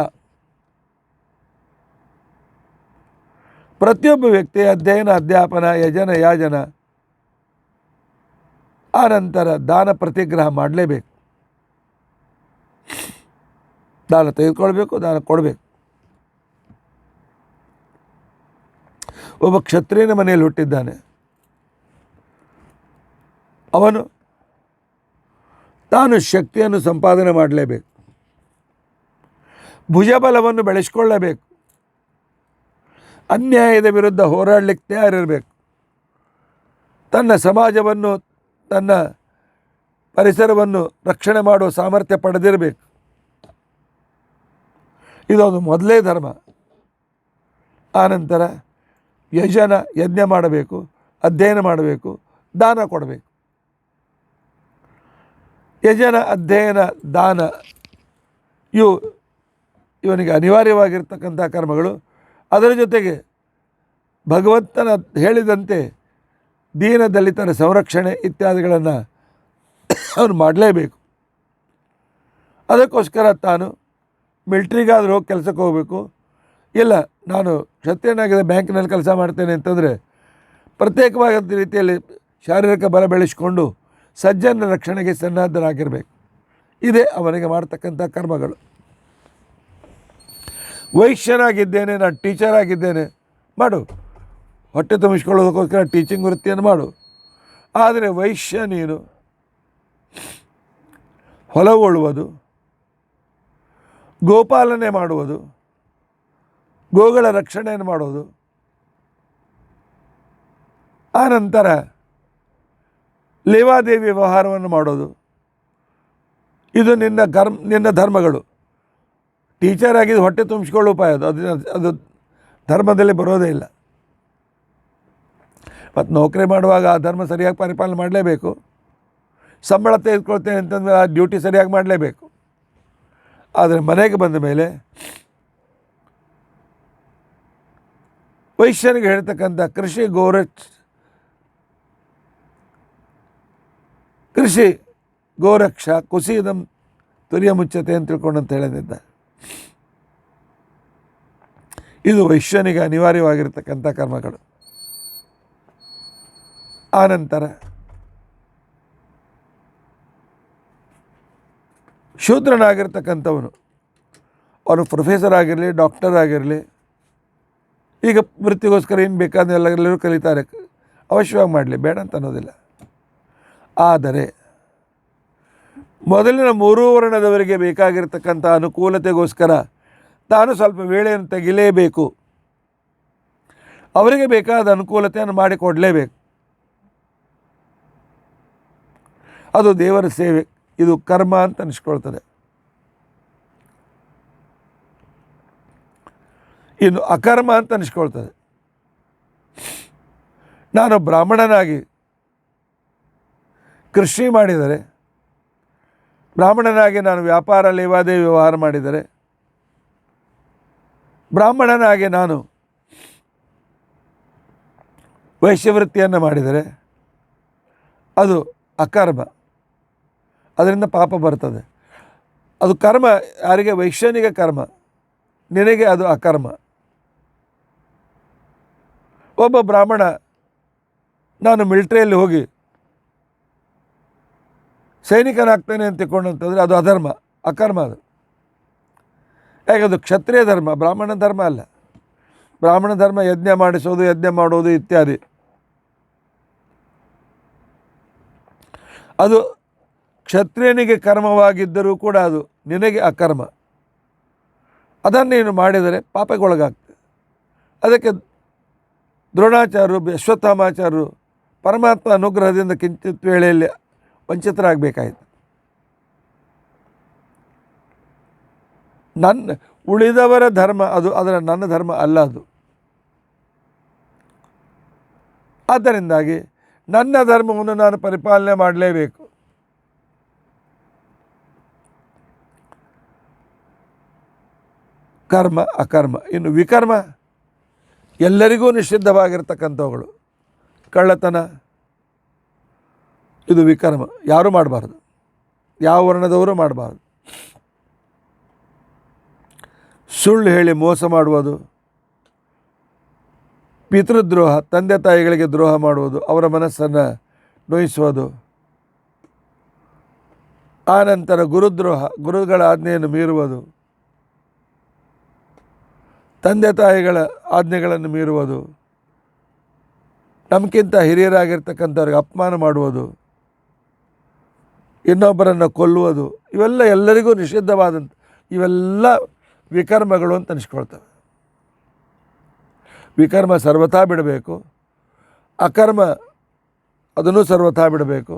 ಪ್ರತಿಯೊಬ್ಬ ವ್ಯಕ್ತಿ ಅಧ್ಯಯನ ಅಧ್ಯಾಪನ, ಯಜನ ಯಾಜನ, ಆ ನಂತರ ದಾನ ಪ್ರತಿಗ್ರಹ ಮಾಡಲೇಬೇಕು. ದಾನ ತೆಗೆದುಕೊಳ್ಬೇಕು, ದಾನ ಕೊಡಬೇಕು. ಒಬ್ಬ ಕ್ಷತ್ರಿಯನ ಮನೆಯಲ್ಲಿ ಹುಟ್ಟಿದ್ದಾನೆ. ಅವನು ತಾನು ಶಕ್ತಿಯನ್ನು ಸಂಪಾದನೆ ಮಾಡಲೇಬೇಕು, ಭುಜಬಲವನ್ನು ಬೆಳೆಸ್ಕೊಳ್ಳಬೇಕು, ಅನ್ಯಾಯದ ವಿರುದ್ಧ ಹೋರಾಡಲಿಕ್ಕೆ ತಯಾರಿರಬೇಕು, ತನ್ನ ಸಮಾಜವನ್ನು, ತನ್ನ ಪರಿಸರವನ್ನು ರಕ್ಷಣೆ ಮಾಡುವ ಸಾಮರ್ಥ್ಯ ಪಡೆದಿರಬೇಕು. ಇದೊಂದು ಮೊದಲೇ ಧರ್ಮ. ಆನಂತರ ಯಜನ, ಯಜ್ಞ ಮಾಡಬೇಕು, ಅಧ್ಯಯನ ಮಾಡಬೇಕು, ದಾನ ಕೊಡಬೇಕು. ಯಜನ, ಅಧ್ಯಯನ, ದಾನ ಇವನಿಗೆ ಅನಿವಾರ್ಯವಾಗಿರ್ತಕ್ಕಂಥ ಕರ್ಮಗಳು. ಅದರ ಜೊತೆಗೆ ಭಗವಂತನ ಹೇಳಿದಂತೆ ದೀನ ದಲಿತರ ಸಂರಕ್ಷಣೆ ಇತ್ಯಾದಿಗಳನ್ನು ಅವನು ಮಾಡಲೇಬೇಕು. ಅದಕ್ಕೋಸ್ಕರ ತಾನು ಮಿಲ್ಟ್ರಿಗಾದರೂ ಹೋಗಿ ಕೆಲಸಕ್ಕೆ ಹೋಗಬೇಕು. ಇಲ್ಲ, ನಾನು ಕ್ಷತ್ರಿಯನಾಗಿದೆ ಬ್ಯಾಂಕಿನಲ್ಲಿ ಕೆಲಸ ಮಾಡ್ತೇನೆ ಅಂತಂದರೆ ಪ್ರತ್ಯೇಕವಾದ ರೀತಿಯಲ್ಲಿ ಶಾರೀರಿಕ ಬಲ ಬೆಳೆಸಿಕೊಂಡು ಸಜ್ಜನ ರಕ್ಷಣೆಗೆ ಸನ್ನದ್ಧರಾಗಿರಬೇಕು. ಇದೇ ಅವನಿಗೆ ಮಾಡ್ತಕ್ಕಂಥ ಕರ್ಮಗಳು. ವೈಶ್ಯನಾಗಿದ್ದೇನೆ, ನಾನು ಟೀಚರ್ ಆಗಿದ್ದೇನೆ, ಮಾಡು, ಹೊಟ್ಟೆ ತುಂಬಿಸ್ಕೊಳ್ಳೋದಕ್ಕೋಸ್ಕರ ಟೀಚಿಂಗ್ ವೃತ್ತಿಯನ್ನು ಮಾಡು. ಆದರೆ ವೈಶ್ಯ ನೀನು ಹೊಲಗೊಳ್ಳುವುದು, ಗೋಪಾಲನೆ ಮಾಡುವುದು, ಗೋಗಳ ರಕ್ಷಣೆಯನ್ನು ಮಾಡೋದು, ಆನಂತರ ಲೇವಾದೇವಿ ವ್ಯವಹಾರವನ್ನು ಮಾಡೋದು, ಇದು ನಿನ್ನ ಧರ್ಮಗಳು. ಟೀಚರ್ ಆಗಿದ್ದು ಹೊಟ್ಟೆ ತುಂಬಿಸ್ಕೊಳ್ಳೋ ಉಪಾಯ ಅದು ಧರ್ಮದಲ್ಲಿ ಬರೋದೇ ಇಲ್ಲ. ಮತ್ತು ನೌಕರಿ ಮಾಡುವಾಗ ಆ ಧರ್ಮ ಸರಿಯಾಗಿ ಪರಿಪಾಲನೆ ಮಾಡಲೇಬೇಕು. ಸಂಬಳ ತೆಗೆದುಕೊಳ್ತೇನೆ ಅಂತಂದರೆ ಆ ಡ್ಯೂಟಿ ಸರಿಯಾಗಿ ಮಾಡಲೇಬೇಕು. ಆದರೆ ಮನೆಗೆ ಬಂದ ಮೇಲೆ ವೈಶ್ಯನಿಗೆ ಹೇಳ್ತಕ್ಕಂಥ ಕೃಷಿ ಗೋರಕ್ಷ ಕುಸಿದಂ ತುರಿಯ ಮುಚ್ಚತೆ ಅಂತ ತಿಳ್ಕೊಂಡಂತ ಹೇಳಿದ್ದ. ಇದು ವೈಶ್ಯನಿಗೆ ಅನಿವಾರ್ಯವಾಗಿರ್ತಕ್ಕಂಥ ಕರ್ಮಗಳು. ಆನಂತರ ಶೂದ್ರನಾಗಿರ್ತಕ್ಕಂಥವನು, ಅವನು ಪ್ರೊಫೆಸರ್ ಆಗಿರಲಿ, ಡಾಕ್ಟರ್ ಆಗಿರಲಿ, ಈಗ ವೃತ್ತಿಗೋಸ್ಕರ ಏನು ಬೇಕಾದ ಎಲ್ಲರೂ ಕಲಿತಾರೆ, ಅವಶ್ಯವಾಗಿ ಮಾಡಲಿ, ಬೇಡ ಅಂತ ಅನ್ನೋದಿಲ್ಲ. ಆದರೆ ಮೊದಲಿನ 3 ವರ್ಣದವರಿಗೆ ಬೇಕಾಗಿರ್ತಕ್ಕಂಥ ಅನುಕೂಲತೆಗೋಸ್ಕರ ತಾನು ಸ್ವಲ್ಪ ವೇಳೆಯನ್ನು ತೆಗಿಲೇಬೇಕು. ಅವರಿಗೆ ಬೇಕಾದ ಅನುಕೂಲತೆಯನ್ನು ಮಾಡಿಕೊಡಲೇಬೇಕು. ಅದು ದೇವರ ಸೇವೆ. ಇದು ಕರ್ಮ ಅಂತ ಅನಿಸ್ಕೊಳ್ತದೆ. ಇನ್ನು ಅಕರ್ಮ ಅಂತ ಅನಿಸ್ಕೊಳ್ತದೆ. ನಾನು ಬ್ರಾಹ್ಮಣನಾಗಿ ಕೃಷಿ ಮಾಡಿದರೆ, ಬ್ರಾಹ್ಮಣನಾಗಿ ನಾನು ವ್ಯಾಪಾರ ಲೇವಾದೇವಿ ವ್ಯವಹಾರ ಮಾಡಿದರೆ, ಬ್ರಾಹ್ಮಣನಾಗಿ ನಾನು ವೈಶ್ಯವೃತ್ತಿಯನ್ನು ಮಾಡಿದರೆ ಅದು ಅಕರ್ಮ. ಅದರಿಂದ ಪಾಪ ಬರ್ತದೆ. ಅದು ಕರ್ಮ ಯಾರಿಗೆ? ವೈಶ್ಯನಿಗೆ ಕರ್ಮ, ನಿನಗೆ ಅದು ಅಕರ್ಮ. ಒಬ್ಬ ಬ್ರಾಹ್ಮಣ ನಾನು ಮಿಲಿಟ್ರಿಯಲ್ಲಿ ಹೋಗಿ ಸೈನಿಕನಾಗ್ತೇನೆ ಅಂತ ತಿಳ್ಕೊಂಡಂತಂದರೆ ಅದು ಅಧರ್ಮ, ಅಕರ್ಮ. ಅದು ಯಾಕದು ಕ್ಷತ್ರಿಯ ಧರ್ಮ, ಬ್ರಾಹ್ಮಣ ಧರ್ಮ ಅಲ್ಲ. ಬ್ರಾಹ್ಮಣ ಧರ್ಮ ಯಜ್ಞ ಮಾಡಿಸೋದು, ಯಜ್ಞ ಮಾಡೋದು ಇತ್ಯಾದಿ. ಅದು ಕ್ಷತ್ರಿಯನಿಗೆ ಕರ್ಮವಾಗಿದ್ದರೂ ಕೂಡ ಅದು ನಿನಗೆ ಅಕರ್ಮ. ಅದನ್ನು ನೀನು ಮಾಡಿದರೆ ಪಾಪಕ್ಕೊಳಗಾಗ್ತದೆ. ಅದಕ್ಕೆ ದ್ರೋಣಾಚಾರ್ಯರು, ಅಶ್ವತ್ಥಾಮಾಚಾರ್ಯರು ಪರಮಾತ್ಮ ಅನುಗ್ರಹದಿಂದ ಕಿಂಚಿತ್ ವೇಳೆಯಲ್ಲಿ ವಂಚಿತರಾಗಬೇಕಾಯಿತು. ಉಳಿದವರ ಧರ್ಮ ಅದು, ಅದರ ನನ್ನ ಧರ್ಮ ಅಲ್ಲ ಅದು. ಆದ್ದರಿಂದಾಗಿ ನನ್ನ ಧರ್ಮವನ್ನು ನಾನು ಪರಿಪಾಲನೆ ಮಾಡಲೇಬೇಕು. ಕರ್ಮ ಅಕರ್ಮ. ಇನ್ನು ವಿಕರ್ಮ ಎಲ್ಲರಿಗೂ ನಿಷಿದ್ಧವಾಗಿರ್ತಕ್ಕಂಥವುಗಳು. ಕಳ್ಳತನ ಇದು ವಿಕರ್ಮ, ಯಾರೂ ಮಾಡಬಾರ್ದು, ಯಾವ ವರ್ಣದವರು ಮಾಡಬಾರ್ದು. ಸುಳ್ಳು ಹೇಳಿ ಮೋಸ ಮಾಡುವುದು, ಪಿತೃದ್ರೋಹ, ತಂದೆ ತಾಯಿಗಳಿಗೆ ದ್ರೋಹ ಮಾಡುವುದು, ಅವರ ಮನಸ್ಸನ್ನು ನೋಯಿಸುವುದು. ಆನಂತರ ಗುರುದ್ರೋಹ, ಗುರುಗಳ ಆಜ್ಞೆಯನ್ನು ಮೀರುವುದು, ತಂದೆ ತಾಯಿಗಳ ಆಜ್ಞೆಗಳನ್ನು ಮೀರುವುದು, ನಮಗಿಂತ ಹಿರಿಯರಾಗಿರ್ತಕ್ಕಂಥವ್ರಿಗೆ ಅಪಮಾನ ಮಾಡುವುದು, ಇನ್ನೊಬ್ಬರನ್ನು ಕೊಲ್ಲುವುದು, ಇವೆಲ್ಲ ಎಲ್ಲರಿಗೂ ನಿಷಿದ್ಧವಾದಂಥ ಇವೆಲ್ಲ ವಿಕರ್ಮಗಳು ಅಂತ ಅನಿಸ್ಕೊಳ್ತವೆ. ವಿಕರ್ಮ ಸರ್ವಥಾ ಬಿಡಬೇಕು, ಅಕರ್ಮ ಅದನ್ನು ಸರ್ವಥಾ ಬಿಡಬೇಕು.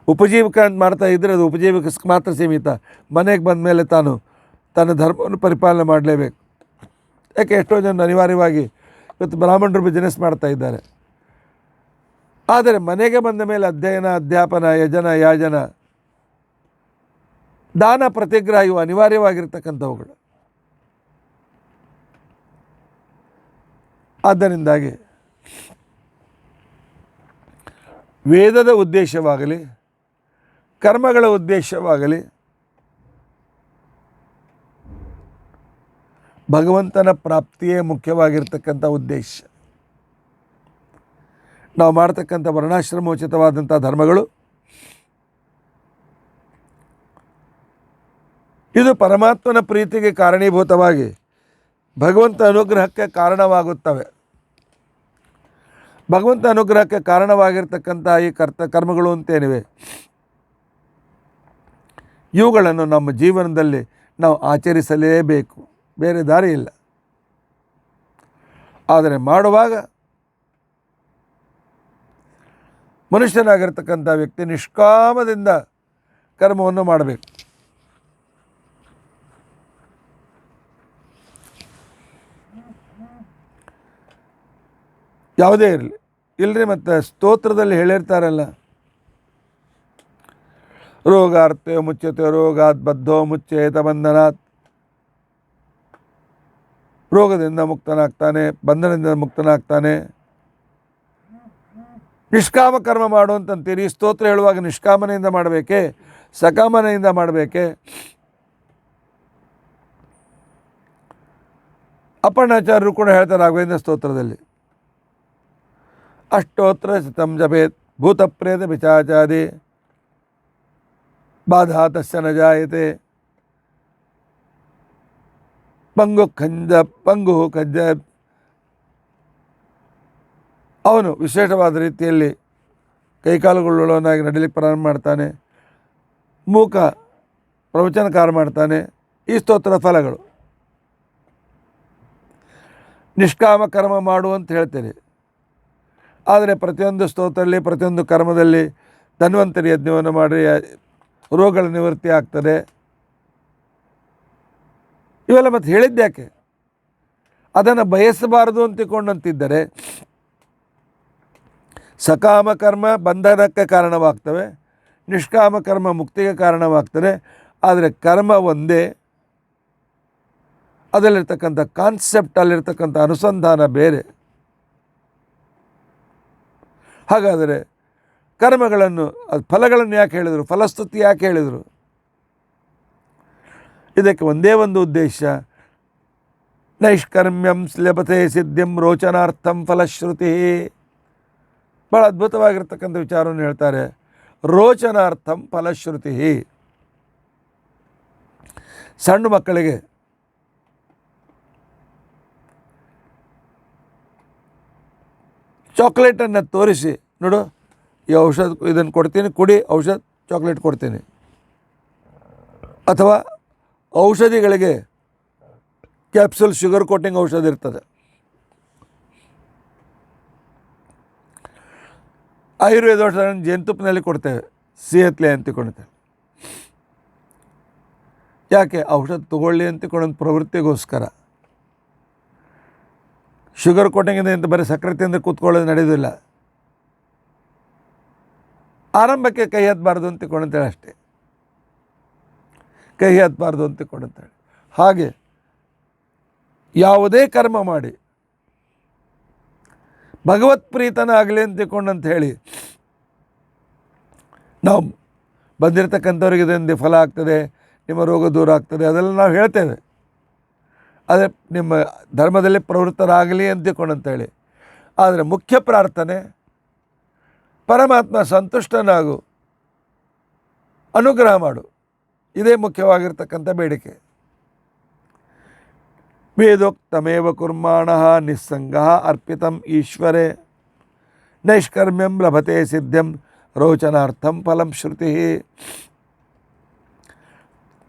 ಉಪಜೀವಕ ಅಂತ ಮಾಡ್ತಾ ಇದ್ದರೆ ಅದು ಉಪಜೀವಕಕ್ಕೆ ಮಾತ್ರ ಸೀಮಿತ. ಮನೆಗೆ ಬಂದ ಮೇಲೆ ತಾನು ತನ್ನ ಧರ್ಮವನ್ನು ಪರಿಪಾಲನೆ ಮಾಡಲೇಬೇಕು. ಯಾಕೆ ಎಷ್ಟೋ ಜನ ಅನಿವಾರ್ಯವಾಗಿ ಇವತ್ತು ಬ್ರಾಹ್ಮಣರು ಬಿಸ್ನೆಸ್ ಮಾಡ್ತಾ ಇದ್ದಾರೆ. ಆದರೆ ಮನೆಗೆ ಬಂದ ಮೇಲೆ ಅಧ್ಯಯನ, ಅಧ್ಯಾಪನ, ಯಜನ, ಯಾಜನ, ದಾನ, ಪ್ರತಿಗ್ರಹ ಇವು ಅನಿವಾರ್ಯವಾಗಿರ್ತಕ್ಕಂಥವುಗಳು. ಆದ್ದರಿಂದಾಗಿ ವೇದದ ಉದ್ದೇಶವಾಗಲಿ, ಕರ್ಮಗಳ ಉದ್ದೇಶವಾಗಲಿ ಭಗವಂತನ ಪ್ರಾಪ್ತಿಯೇ ಮುಖ್ಯವಾಗಿರ್ತಕ್ಕಂಥ ಉದ್ದೇಶ. ನಾವು ಮಾಡ್ತಕ್ಕಂಥ ವರ್ಣಾಶ್ರಮೋಚಿತವಾದಂಥ ಧರ್ಮಗಳು ಇದು ಪರಮಾತ್ಮನ ಪ್ರೀತಿಗೆ ಕಾರಣೀಭೂತವಾಗಿ ಭಗವಂತ ಅನುಗ್ರಹಕ್ಕೆ ಕಾರಣವಾಗುತ್ತವೆ. ಭಗವಂತ ಅನುಗ್ರಹಕ್ಕೆ ಕಾರಣವಾಗಿರ್ತಕ್ಕಂಥ ಈ ಕರ್ಮಗಳು ಅಂತೇನಿವೆ, ಇವುಗಳನ್ನು ನಮ್ಮ ಜೀವನದಲ್ಲಿ ನಾವು ಆಚರಿಸಲೇಬೇಕು, ಬೇರೆ ದಾರಿ ಇಲ್ಲ. ಆದರೆ ಮಾಡುವಾಗ ಮನುಷ್ಯನಾಗಿರ್ತಕ್ಕಂಥ ವ್ಯಕ್ತಿ ನಿಷ್ಕಾಮದಿಂದ ಕರ್ಮವನ್ನು ಮಾಡಬೇಕು. ಯಾವುದೇ ಇರಲಿ. ಇಲ್ಲರಿ ಮತ್ತು ಸ್ತೋತ್ರದಲ್ಲಿ ಹೇಳಿರ್ತಾರಲ್ಲ, ರೋಗಾರ್ಥೆ ಮುಚ್ಯತೆ ರೋಗಾತ್ ಬದ್ಧೋ ಮುಚ್ಚೇತ ಬಂಧನಾತ್. ರೋಗದಿಂದ ಮುಕ್ತನಾಗ್ತಾನೆ, ಬಂಧನದಿಂದ ಮುಕ್ತನಾಗ್ತಾನೆ. ನಿಷ್ಕಾಮ ಕರ್ಮ ಮಾಡು ಅಂತಂತೀರಿ. ಸ್ತೋತ್ರ ಹೇಳುವಾಗ ನಿಷ್ಕಾಮನೆಯಿಂದ ಮಾಡಬೇಕೆ, ಸಕಾಮನೆಯಿಂದ ಮಾಡಬೇಕೆ? ಅಪ್ಪಣ್ಣಾಚಾರ್ಯರು ಕೂಡ ಹೇಳ್ತಾರೆ ರಾಘವೇಂದ್ರ ಸ್ತೋತ್ರದಲ್ಲಿ, ಅಷ್ಟೋತ್ರ ಶತಂ ಜಪೇತ್ ಭೂತ ಪ್ರೇತ ಪಿಶಾಚಾದಿ ಬಾಧಾ ತಸ್ಯ ನ ಜಾಯತೆ ಪಂಗು ಕಂಜ. ಅವನು ವಿಶೇಷವಾದ ರೀತಿಯಲ್ಲಿ ಕೈಕಾಲುಗಳುಳ್ಳವನಾಗಿ ನಡೀಲಿಕ್ಕೆ ಪ್ರಾರಂಭ ಮಾಡ್ತಾನೆ, ಮೂಕ ಪ್ರವಚನಕಾರ ಮಾಡ್ತಾನೆ. ಈ ಸ್ತೋತ್ರ ಫಲಗಳು. ನಿಷ್ಕಾಮ ಕರ್ಮ ಮಾಡು ಅಂತ ಹೇಳ್ತೀರಿ, ಆದರೆ ಪ್ರತಿಯೊಂದು ಸ್ತೋತ್ರದಲ್ಲಿ ಪ್ರತಿಯೊಂದು ಕರ್ಮದಲ್ಲಿ ಧನ್ವಂತರಿ ಯಜ್ಞವನ್ನು ಮಾಡಿ ರೋಗಗಳ ನಿವೃತ್ತಿ ಆಗ್ತದೆ. ಇವೆಲ್ಲ ಮತ್ತೆ ಹೇಳಿದ್ದ್ಯಾಕೆ? ಅದನ್ನು ಬಯಸಬಾರದು ಅಂತಿಕೊಂಡಂತಿದ್ದರೆ ಸಕಾಮ ಕರ್ಮ ಬಂಧನಕ್ಕೆ ಕಾರಣವಾಗ್ತವೆ, ನಿಷ್ಕಾಮ ಕರ್ಮ ಮುಕ್ತಿಗೆ ಕಾರಣವಾಗ್ತದೆ. ಆದರೆ ಕರ್ಮ ಒಂದೇ, ಅದರಲ್ಲಿರ್ತಕ್ಕಂಥ ಕಾನ್ಸೆಪ್ಟ್, ಅಲ್ಲಿರ್ತಕ್ಕಂಥ ಅನುಸಂಧಾನ ಬೇರೆ. ಹಾಗಾದರೆ ಕರ್ಮಗಳನ್ನು, ಅದು ಫಲಗಳನ್ನು ಯಾಕೆ ಹೇಳಿದರು? ಫಲಸ್ತುತಿ ಯಾಕೆ ಹೇಳಿದರು? ಇದಕ್ಕೆ ಒಂದೇ ಒಂದು ಉದ್ದೇಶ, ನೈಷ್ಕರ್ಮ್ಯಂ ಲಭತೆ ಸಿದ್ಧಿಂ ರೋಚನಾರ್ಥಂ ಫಲಶ್ರುತಿ. ಭಾಳ ಅದ್ಭುತವಾಗಿರ್ತಕ್ಕಂಥ ವಿಚಾರವನ್ನು ಹೇಳ್ತಾರೆ. ರೋಚನಾರ್ಥಂ ಫಲಶ್ರುತಿ. ಸಣ್ಣ ಮಕ್ಕಳಿಗೆ ಚಾಕ್ಲೇಟನ್ನು ತೋರಿಸಿ, ನೋಡು ಈ ಔಷಧ ಇದನ್ನು ಕೊಡ್ತೀನಿ, ಕುಡಿ, ಔಷಧ ಚಾಕ್ಲೇಟ್ ಕೊಡ್ತೀನಿ. ಅಥವಾ ಔಷಧಿಗಳಿಗೆ ಕ್ಯಾಪ್ಸೂಲ್ ಶುಗರ್ ಕೋಟಿಂಗ್ ಔಷಧ ಇರ್ತದೆ. ಆಯುರ್ವೇದ ಔಷಧ ಜೇನುತುಪ್ಪನಲ್ಲಿ ಕೊಡ್ತೇವೆ, ಸಿಹತ್ಲೆ ಅಂತಿಕೊಳ್ತೇವೆ. ಯಾಕೆ? ಔಷಧ ತಗೊಳ್ಳಿ ಅಂತಿಕೊಳ್ಳೋ ಪ್ರವೃತ್ತಿಗೋಸ್ಕರ. ಶುಗರ್ ಕೋಟಿಂಗ್ ಅಂತ ಬರೀ ಸಕ್ಕರೆ ತಿಂದು ಕೂತ್ಕೊಳ್ಳೋದು ನಡೆಯೋದಿಲ್ಲ. ಆರಂಭಕ್ಕೆ ಕೈ ಹತ್ತಬಾರ್ದು ಅಂತಿಕೊಂಡಂತೇಳಿ ಅಷ್ಟೇ, ಕೈ ಹತ್ತಬಾರ್ದು ಅಂತಿಕೊಂಡಂತೇಳಿ. ಹಾಗೆ ಯಾವುದೇ ಕರ್ಮ ಮಾಡಿ ಭಗವತ್ ಪ್ರೀತನ ಆಗಲಿ ಅಂತಿಕೊಂಡಂತ ಹೇಳಿ ನಾವು ಬಂದಿರತಕ್ಕಂಥವ್ರಿಗೆ ಇದರಿಂದ ಫಲ ಆಗ್ತದೆ, ನಿಮ್ಮ ರೋಗ ದೂರ ಆಗ್ತದೆ, ಅದೆಲ್ಲ ನಾವು ಹೇಳ್ತೇವೆ. ಅದೇ ನಿಮ್ಮ ಧರ್ಮದಲ್ಲಿ ಪ್ರವೃತ್ತರಾಗಲಿ ಅಂತಿಕೊಂಡಂತೇಳಿ. ಆದರೆ ಮುಖ್ಯ ಪ್ರಾರ್ಥನೆ ಪರಮಾತ್ಮ ಸಂತುಷ್ಟನಾಗು, ಅನುಗ್ರಹ ಮಾಡು, ಇದೇ ಮುಖ್ಯವಾಗಿರ್ತಕ್ಕಂಥ ಬೇಡಿಕೆ. ವೇದೋಕ್ತಮೇವ ಕುರ್ಮಾಣಃ ನಿಸ್ಸಂಗಃ ಅರ್ಪಿತಂ ಈಶ್ವರೇ ನೈಷ್ಕರ್ಮ್ಯಂ ಲಭತೆ ಸಿದ್ಧಂ ರೋಚನಾರ್ಥಂ ಫಲಂ ಶ್ರುತಿ.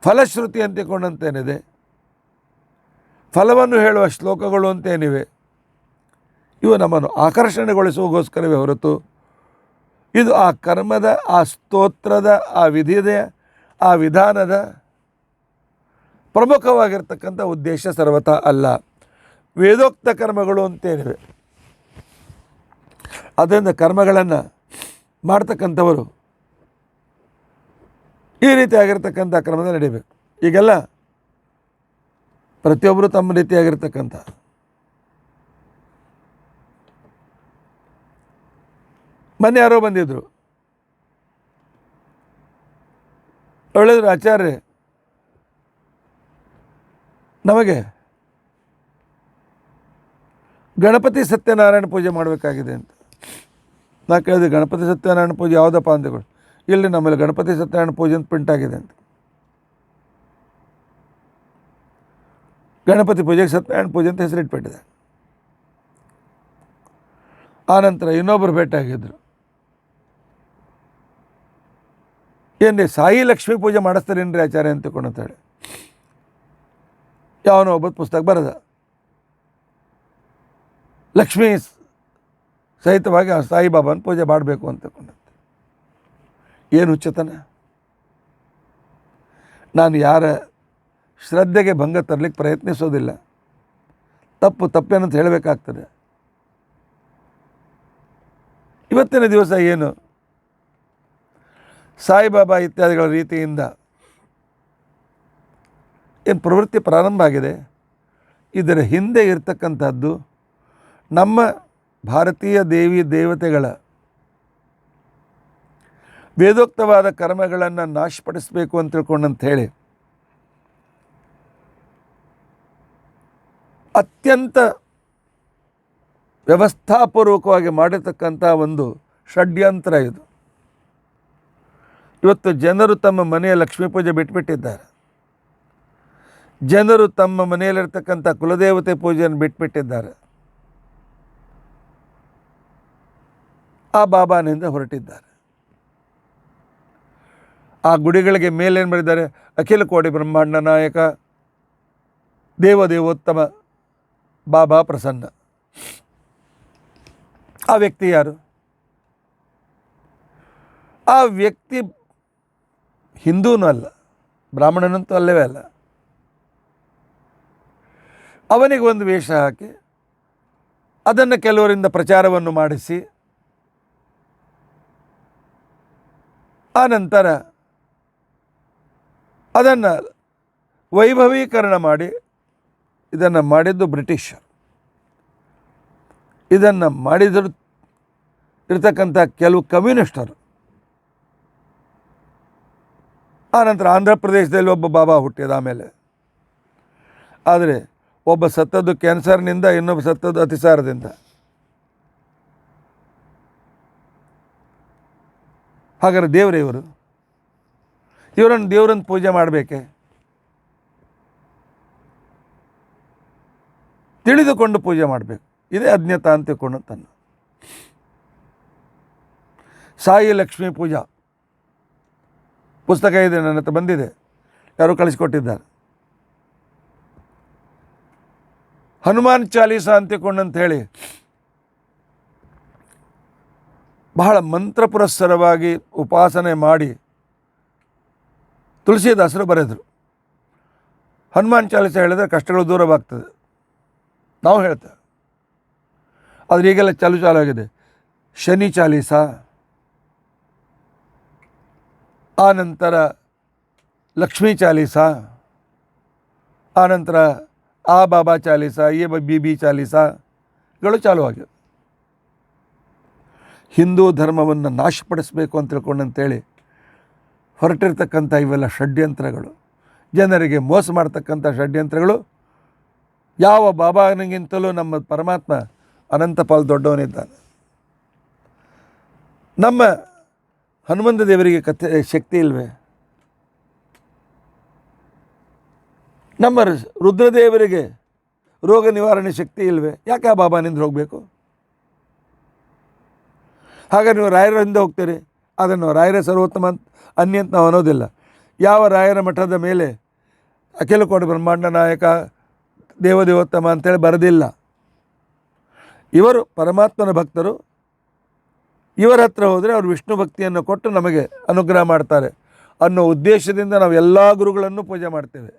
ಫಲಶ್ರುತಿ ಅಂತಿಕೊಂಡಂತೇನಿದೆ, ಫಲವನ್ನು ಹೇಳುವ ಶ್ಲೋಕಗಳು ಅಂತೇನಿವೆ, ಇವು ನಮ್ಮನ್ನು ಆಕರ್ಷಣೆಗೊಳಿಸುವಗೋಸ್ಕರವೇ ಹೊರತು ಇದು ಆ ಕರ್ಮದ, ಆ ಸ್ತೋತ್ರದ, ಆ ವಿಧಿಯ, ಆ ವಿಧಾನದ ಪ್ರಮುಖವಾಗಿರ್ತಕ್ಕಂಥ ಉದ್ದೇಶ ಸರ್ವತಾ ಅಲ್ಲ. ವೇದೋಕ್ತ ಕರ್ಮಗಳು ಅಂತೇನಿವೆ, ಅದರಿಂದ ಕರ್ಮಗಳನ್ನು ಮಾಡ್ತಕ್ಕಂಥವರು ಈ ರೀತಿಯಾಗಿರ್ತಕ್ಕಂಥ ಕ್ರಮದಲ್ಲಿ ನಡೀಬೇಕು. ಈಗೆಲ್ಲ ಪ್ರತಿಯೊಬ್ಬರು ತಮ್ಮ ರೀತಿಯಾಗಿರ್ತಕ್ಕಂಥ ಮೊನ್ನೆ ಯಾರೋ ಬಂದಿದ್ದರು, ಹೇಳಿದ್ರು, ಆಚಾರ್ಯ ನಮಗೆ ಗಣಪತಿ ಸತ್ಯನಾರಾಯಣ ಪೂಜೆ ಮಾಡಬೇಕಾಗಿದೆ ಅಂತ. ನಾ ಕೇಳಿದೆ, ಗಣಪತಿ ಸತ್ಯನಾರಾಯಣ ಪೂಜೆ ಯಾವುದಪ್ಪ ಅಂದ್ಗಳು? ಇಲ್ಲಿ ನಮ್ಮಲ್ಲಿ ಗಣಪತಿ ಸತ್ಯನಾರಾಯಣ ಪೂಜೆ ಅಂತ ಪ್ರಿಂಟ್ ಆಗಿದೆ ಅಂತ. ಗಣಪತಿ ಪೂಜೆಗೆ ಸತ್ಯನಾರಾಯಣ ಪೂಜೆ ಅಂತ ಹೆಸರಿಟ್ಬಿಟ್ಟಿದೆ. ಆನಂತರ ಇನ್ನೊಬ್ಬರು ಭೇಟಿಯಾಗಿದ್ದರು, ಏನ್ರಿ ಸಾಯಿ ಲಕ್ಷ್ಮೀ ಪೂಜೆ ಮಾಡಿಸ್ತಾರೇನ್ರಿ ಆಚಾರ್ಯ ಅಂತಕೊಂಡಂತೇಳಿ. ಯಾವನೋ ಒಬ್ಬತ್ತು ಪುಸ್ತಕ ಬರೆದ, ಲಕ್ಷ್ಮೀ ಸಹಿತವಾಗಿ ಆ ಸಾಯಿಬಾಬಾನ ಪೂಜೆ ಮಾಡಬೇಕು ಅಂತಕೊಂಡಂತೆ. ಏನು ಹುಚ್ಚತನ! ನಾನು ಯಾರ ಶ್ರದ್ಧೆಗೆ ಭಂಗ ತರಲಿಕ್ಕೆ ಪ್ರಯತ್ನಿಸೋದಿಲ್ಲ. ತಪ್ಪೇನಂತ ಹೇಳಬೇಕಾಗ್ತದೆ. ಇವತ್ತಿನ ದಿವಸ ಏನು ಸಾಯಿಬಾಬಾ ಇತ್ಯಾದಿಗಳ ರೀತಿಯಿಂದ ಏನು ಪ್ರವೃತ್ತಿ ಪ್ರಾರಂಭ ಆಗಿದೆ, ಇದರ ಹಿಂದೆ ಇರತಕ್ಕಂಥದ್ದು ನಮ್ಮ ಭಾರತೀಯ ದೇವಿ ದೇವತೆಗಳ ವೇದೋಕ್ತವಾದ ಕರ್ಮಗಳನ್ನು ನಾಶಪಡಿಸಬೇಕು ಅಂತ ತಿಳ್ಕೊಂಡಂತ ಹೇಳಿ ಅತ್ಯಂತ ವ್ಯವಸ್ಥಾಪೂರ್ವಕವಾಗಿ ಮಾಡಿರ್ತಕ್ಕಂಥ ಒಂದು ಷಡ್ಯಂತ್ರ ಇದು. ಇವತ್ತು ಜನರು ತಮ್ಮ ಮನೆಯ ಲಕ್ಷ್ಮೀ ಪೂಜೆ ಬಿಟ್ಟುಬಿಟ್ಟಿದ್ದಾರೆ. ಜನರು ತಮ್ಮ ಮನೆಯಲ್ಲಿರ್ತಕ್ಕಂಥ ಕುಲದೇವತೆ ಪೂಜೆಯನ್ನು ಬಿಟ್ಟುಬಿಟ್ಟಿದ್ದಾರೆ. ಆ ಬಾಬಾನಿಂದ ಹೊರಟಿದ್ದಾರೆ. ಆ ಗುಡಿಗಳಿಗೆ ಮೇಲೇನು ಮಾಡಿದ್ದಾರೆ, ಅಖಿಲ ಕೋಟಿ ಬ್ರಹ್ಮಾಂಡ ನಾಯಕ ದೇವದೇವೋತ್ತಮ ಬಾಬಾ ಪ್ರಸನ್ನ. ಆ ವ್ಯಕ್ತಿ ಯಾರು? ಆ ವ್ಯಕ್ತಿ ಹಿಂದೂನೂ ಅಲ್ಲ, ಬ್ರಾಹ್ಮಣನಂತೂ ಅಲ್ಲವೇ ಅಲ್ಲ. ಅವನಿಗೆ ಒಂದು ವೇಷ ಹಾಕಿ ಅದನ್ನು ಕೆಲವರಿಂದ ಪ್ರಚಾರವನ್ನು ಮಾಡಿಸಿ ಆನಂತರ ಅದನ್ನು ವೈಭವೀಕರಣ ಮಾಡಿ ಇದನ್ನು ಮಾಡಿದ್ದು ಬ್ರಿಟಿಷರು. ಇದನ್ನು ಮಾಡಿದರು ಇರ್ತಕ್ಕಂಥ ಕೆಲವು ಕಮ್ಯುನಿಸ್ಟರು. ಆನಂತರ ಆಂಧ್ರ ಪ್ರದೇಶದಲ್ಲಿ ಒಬ್ಬ ಬಾಬಾ ಹುಟ್ಟಿದ. ಆಮೇಲೆ ಆದರೆ ಒಬ್ಬ ಸತ್ತದ್ದು ಕ್ಯಾನ್ಸರ್ನಿಂದ, ಇನ್ನೊಬ್ಬ ಸತ್ತದ್ದು ಅತಿಸಾರದಿಂದ. ಹಾಗಾದರೆ ದೇವರೇ ಇವರನ್ನು ದೇವರನ್ನು ಪೂಜೆ ಮಾಡಬೇಕೆ? ತಿಳಿದುಕೊಂಡು ಪೂಜೆ ಮಾಡಬೇಕು. ಇದೇ ಅಜ್ಞಾತ ಅಂತ ತಿಳ್ಕೊಂಡು ತನ್ನ ಸಾಯಿ ಲಕ್ಷ್ಮೀ ಪೂಜಾ ಪುಸ್ತಕ ಇದೆ, ನನ್ನ ಹತ್ರ ಬಂದಿದೆ, ಯಾರು ಕಳಿಸ್ಕೊಟ್ಟಿದ್ದಾರೆ. ಹನುಮಾನ್ ಚಾಲೀಸ ಅಂತಿಕೊಂಡಂತ ಹೇಳಿ ಬಹಳ ಮಂತ್ರ ಪುರಸ್ಸರವಾಗಿ ಉಪಾಸನೆ ಮಾಡಿ ತುಳಸಿದಾಸರು ಬರೆದರು. ಹನುಮಾನ್ ಚಾಲೀಸ ಹೇಳಿದರೆ ಕಷ್ಟಗಳು ದೂರವಾಗ್ತದೆ ನಾವು ಹೇಳ್ತೇವೆ. ಆದರೆ ಈಗೆಲ್ಲ ಚಾಲು ಆಗಿದೆ. ಶನಿ ಚಾಲೀಸ, ಆನಂತರ ಲಕ್ಷ್ಮೀ ಚಾಲೀಸ, ಆನಂತರ ಆ ಬಾಬಾ ಚಾಲೀಸ, ಈ ಬಿ ಚಾಲೀಸಗಳು ಚಾಲುವಾಗಿವೆ. ಹಿಂದೂ ಧರ್ಮವನ್ನು ನಾಶಪಡಿಸಬೇಕು ಅಂತ ತಿಳ್ಕೊಂಡಂತೇಳಿ ಹೊರಟಿರ್ತಕ್ಕಂಥ ಇವೆಲ್ಲ ಷಡ್ಯಂತ್ರಗಳು, ಜನರಿಗೆ ಮೋಸ ಮಾಡ್ತಕ್ಕಂಥ ಷಡ್ಯಂತ್ರಗಳು. ಯಾವ ಬಾಬಾನಿಗಿಂತಲೂ ನಮ್ಮ ಪರಮಾತ್ಮ ಅನಂತ ಪಾಲು ದೊಡ್ಡವನಿದ್ದಾನೆ. ನಮ್ಮ ಹನುಮಂತ ದೇವರಿಗೆ ಶಕ್ತಿ ಇಲ್ವೇ? ನಮ್ಮ ರುದ್ರದೇವರಿಗೆ ರೋಗ ನಿವಾರಣೆ ಶಕ್ತಿ ಇಲ್ವೇ? ಯಾಕೆ ಆ ಬಾಬಾನಿಂದ ಹೋಗಬೇಕು? ಹಾಗೆ ನೀವು ರಾಯರಿಂದ ಹೋಗ್ತೀರಿ, ಅದನ್ನು ರಾಯರ ಸರ್ವೋತ್ತಮ ಅನ್ಯ ಅಂತ ನಾವು ಅನ್ನೋದಿಲ್ಲ. ಯಾವ ರಾಯರ ಮಠದ ಮೇಲೆ ಅಖಿಲ ಕೋಟಿ ಬ್ರಹ್ಮಾಂಡ ನಾಯಕ ದೇವದೇವೋತ್ತಮ ಅಂತೇಳಿ ಬರೆದಿಲ್ಲ. ಇವರು ಪರಮಾತ್ಮನ ಭಕ್ತರು. ಇವರ ಹತ್ರ ಹೋದರೆ ಅವರು ವಿಷ್ಣು ಭಕ್ತಿಯನ್ನು ಕೊಟ್ಟು ನಮಗೆ ಅನುಗ್ರಹ ಮಾಡ್ತಾರೆ ಅನ್ನೋ ಉದ್ದೇಶದಿಂದ ನಾವು ಎಲ್ಲ ಗುರುಗಳನ್ನು ಪೂಜೆ ಮಾಡ್ತೇವೆ.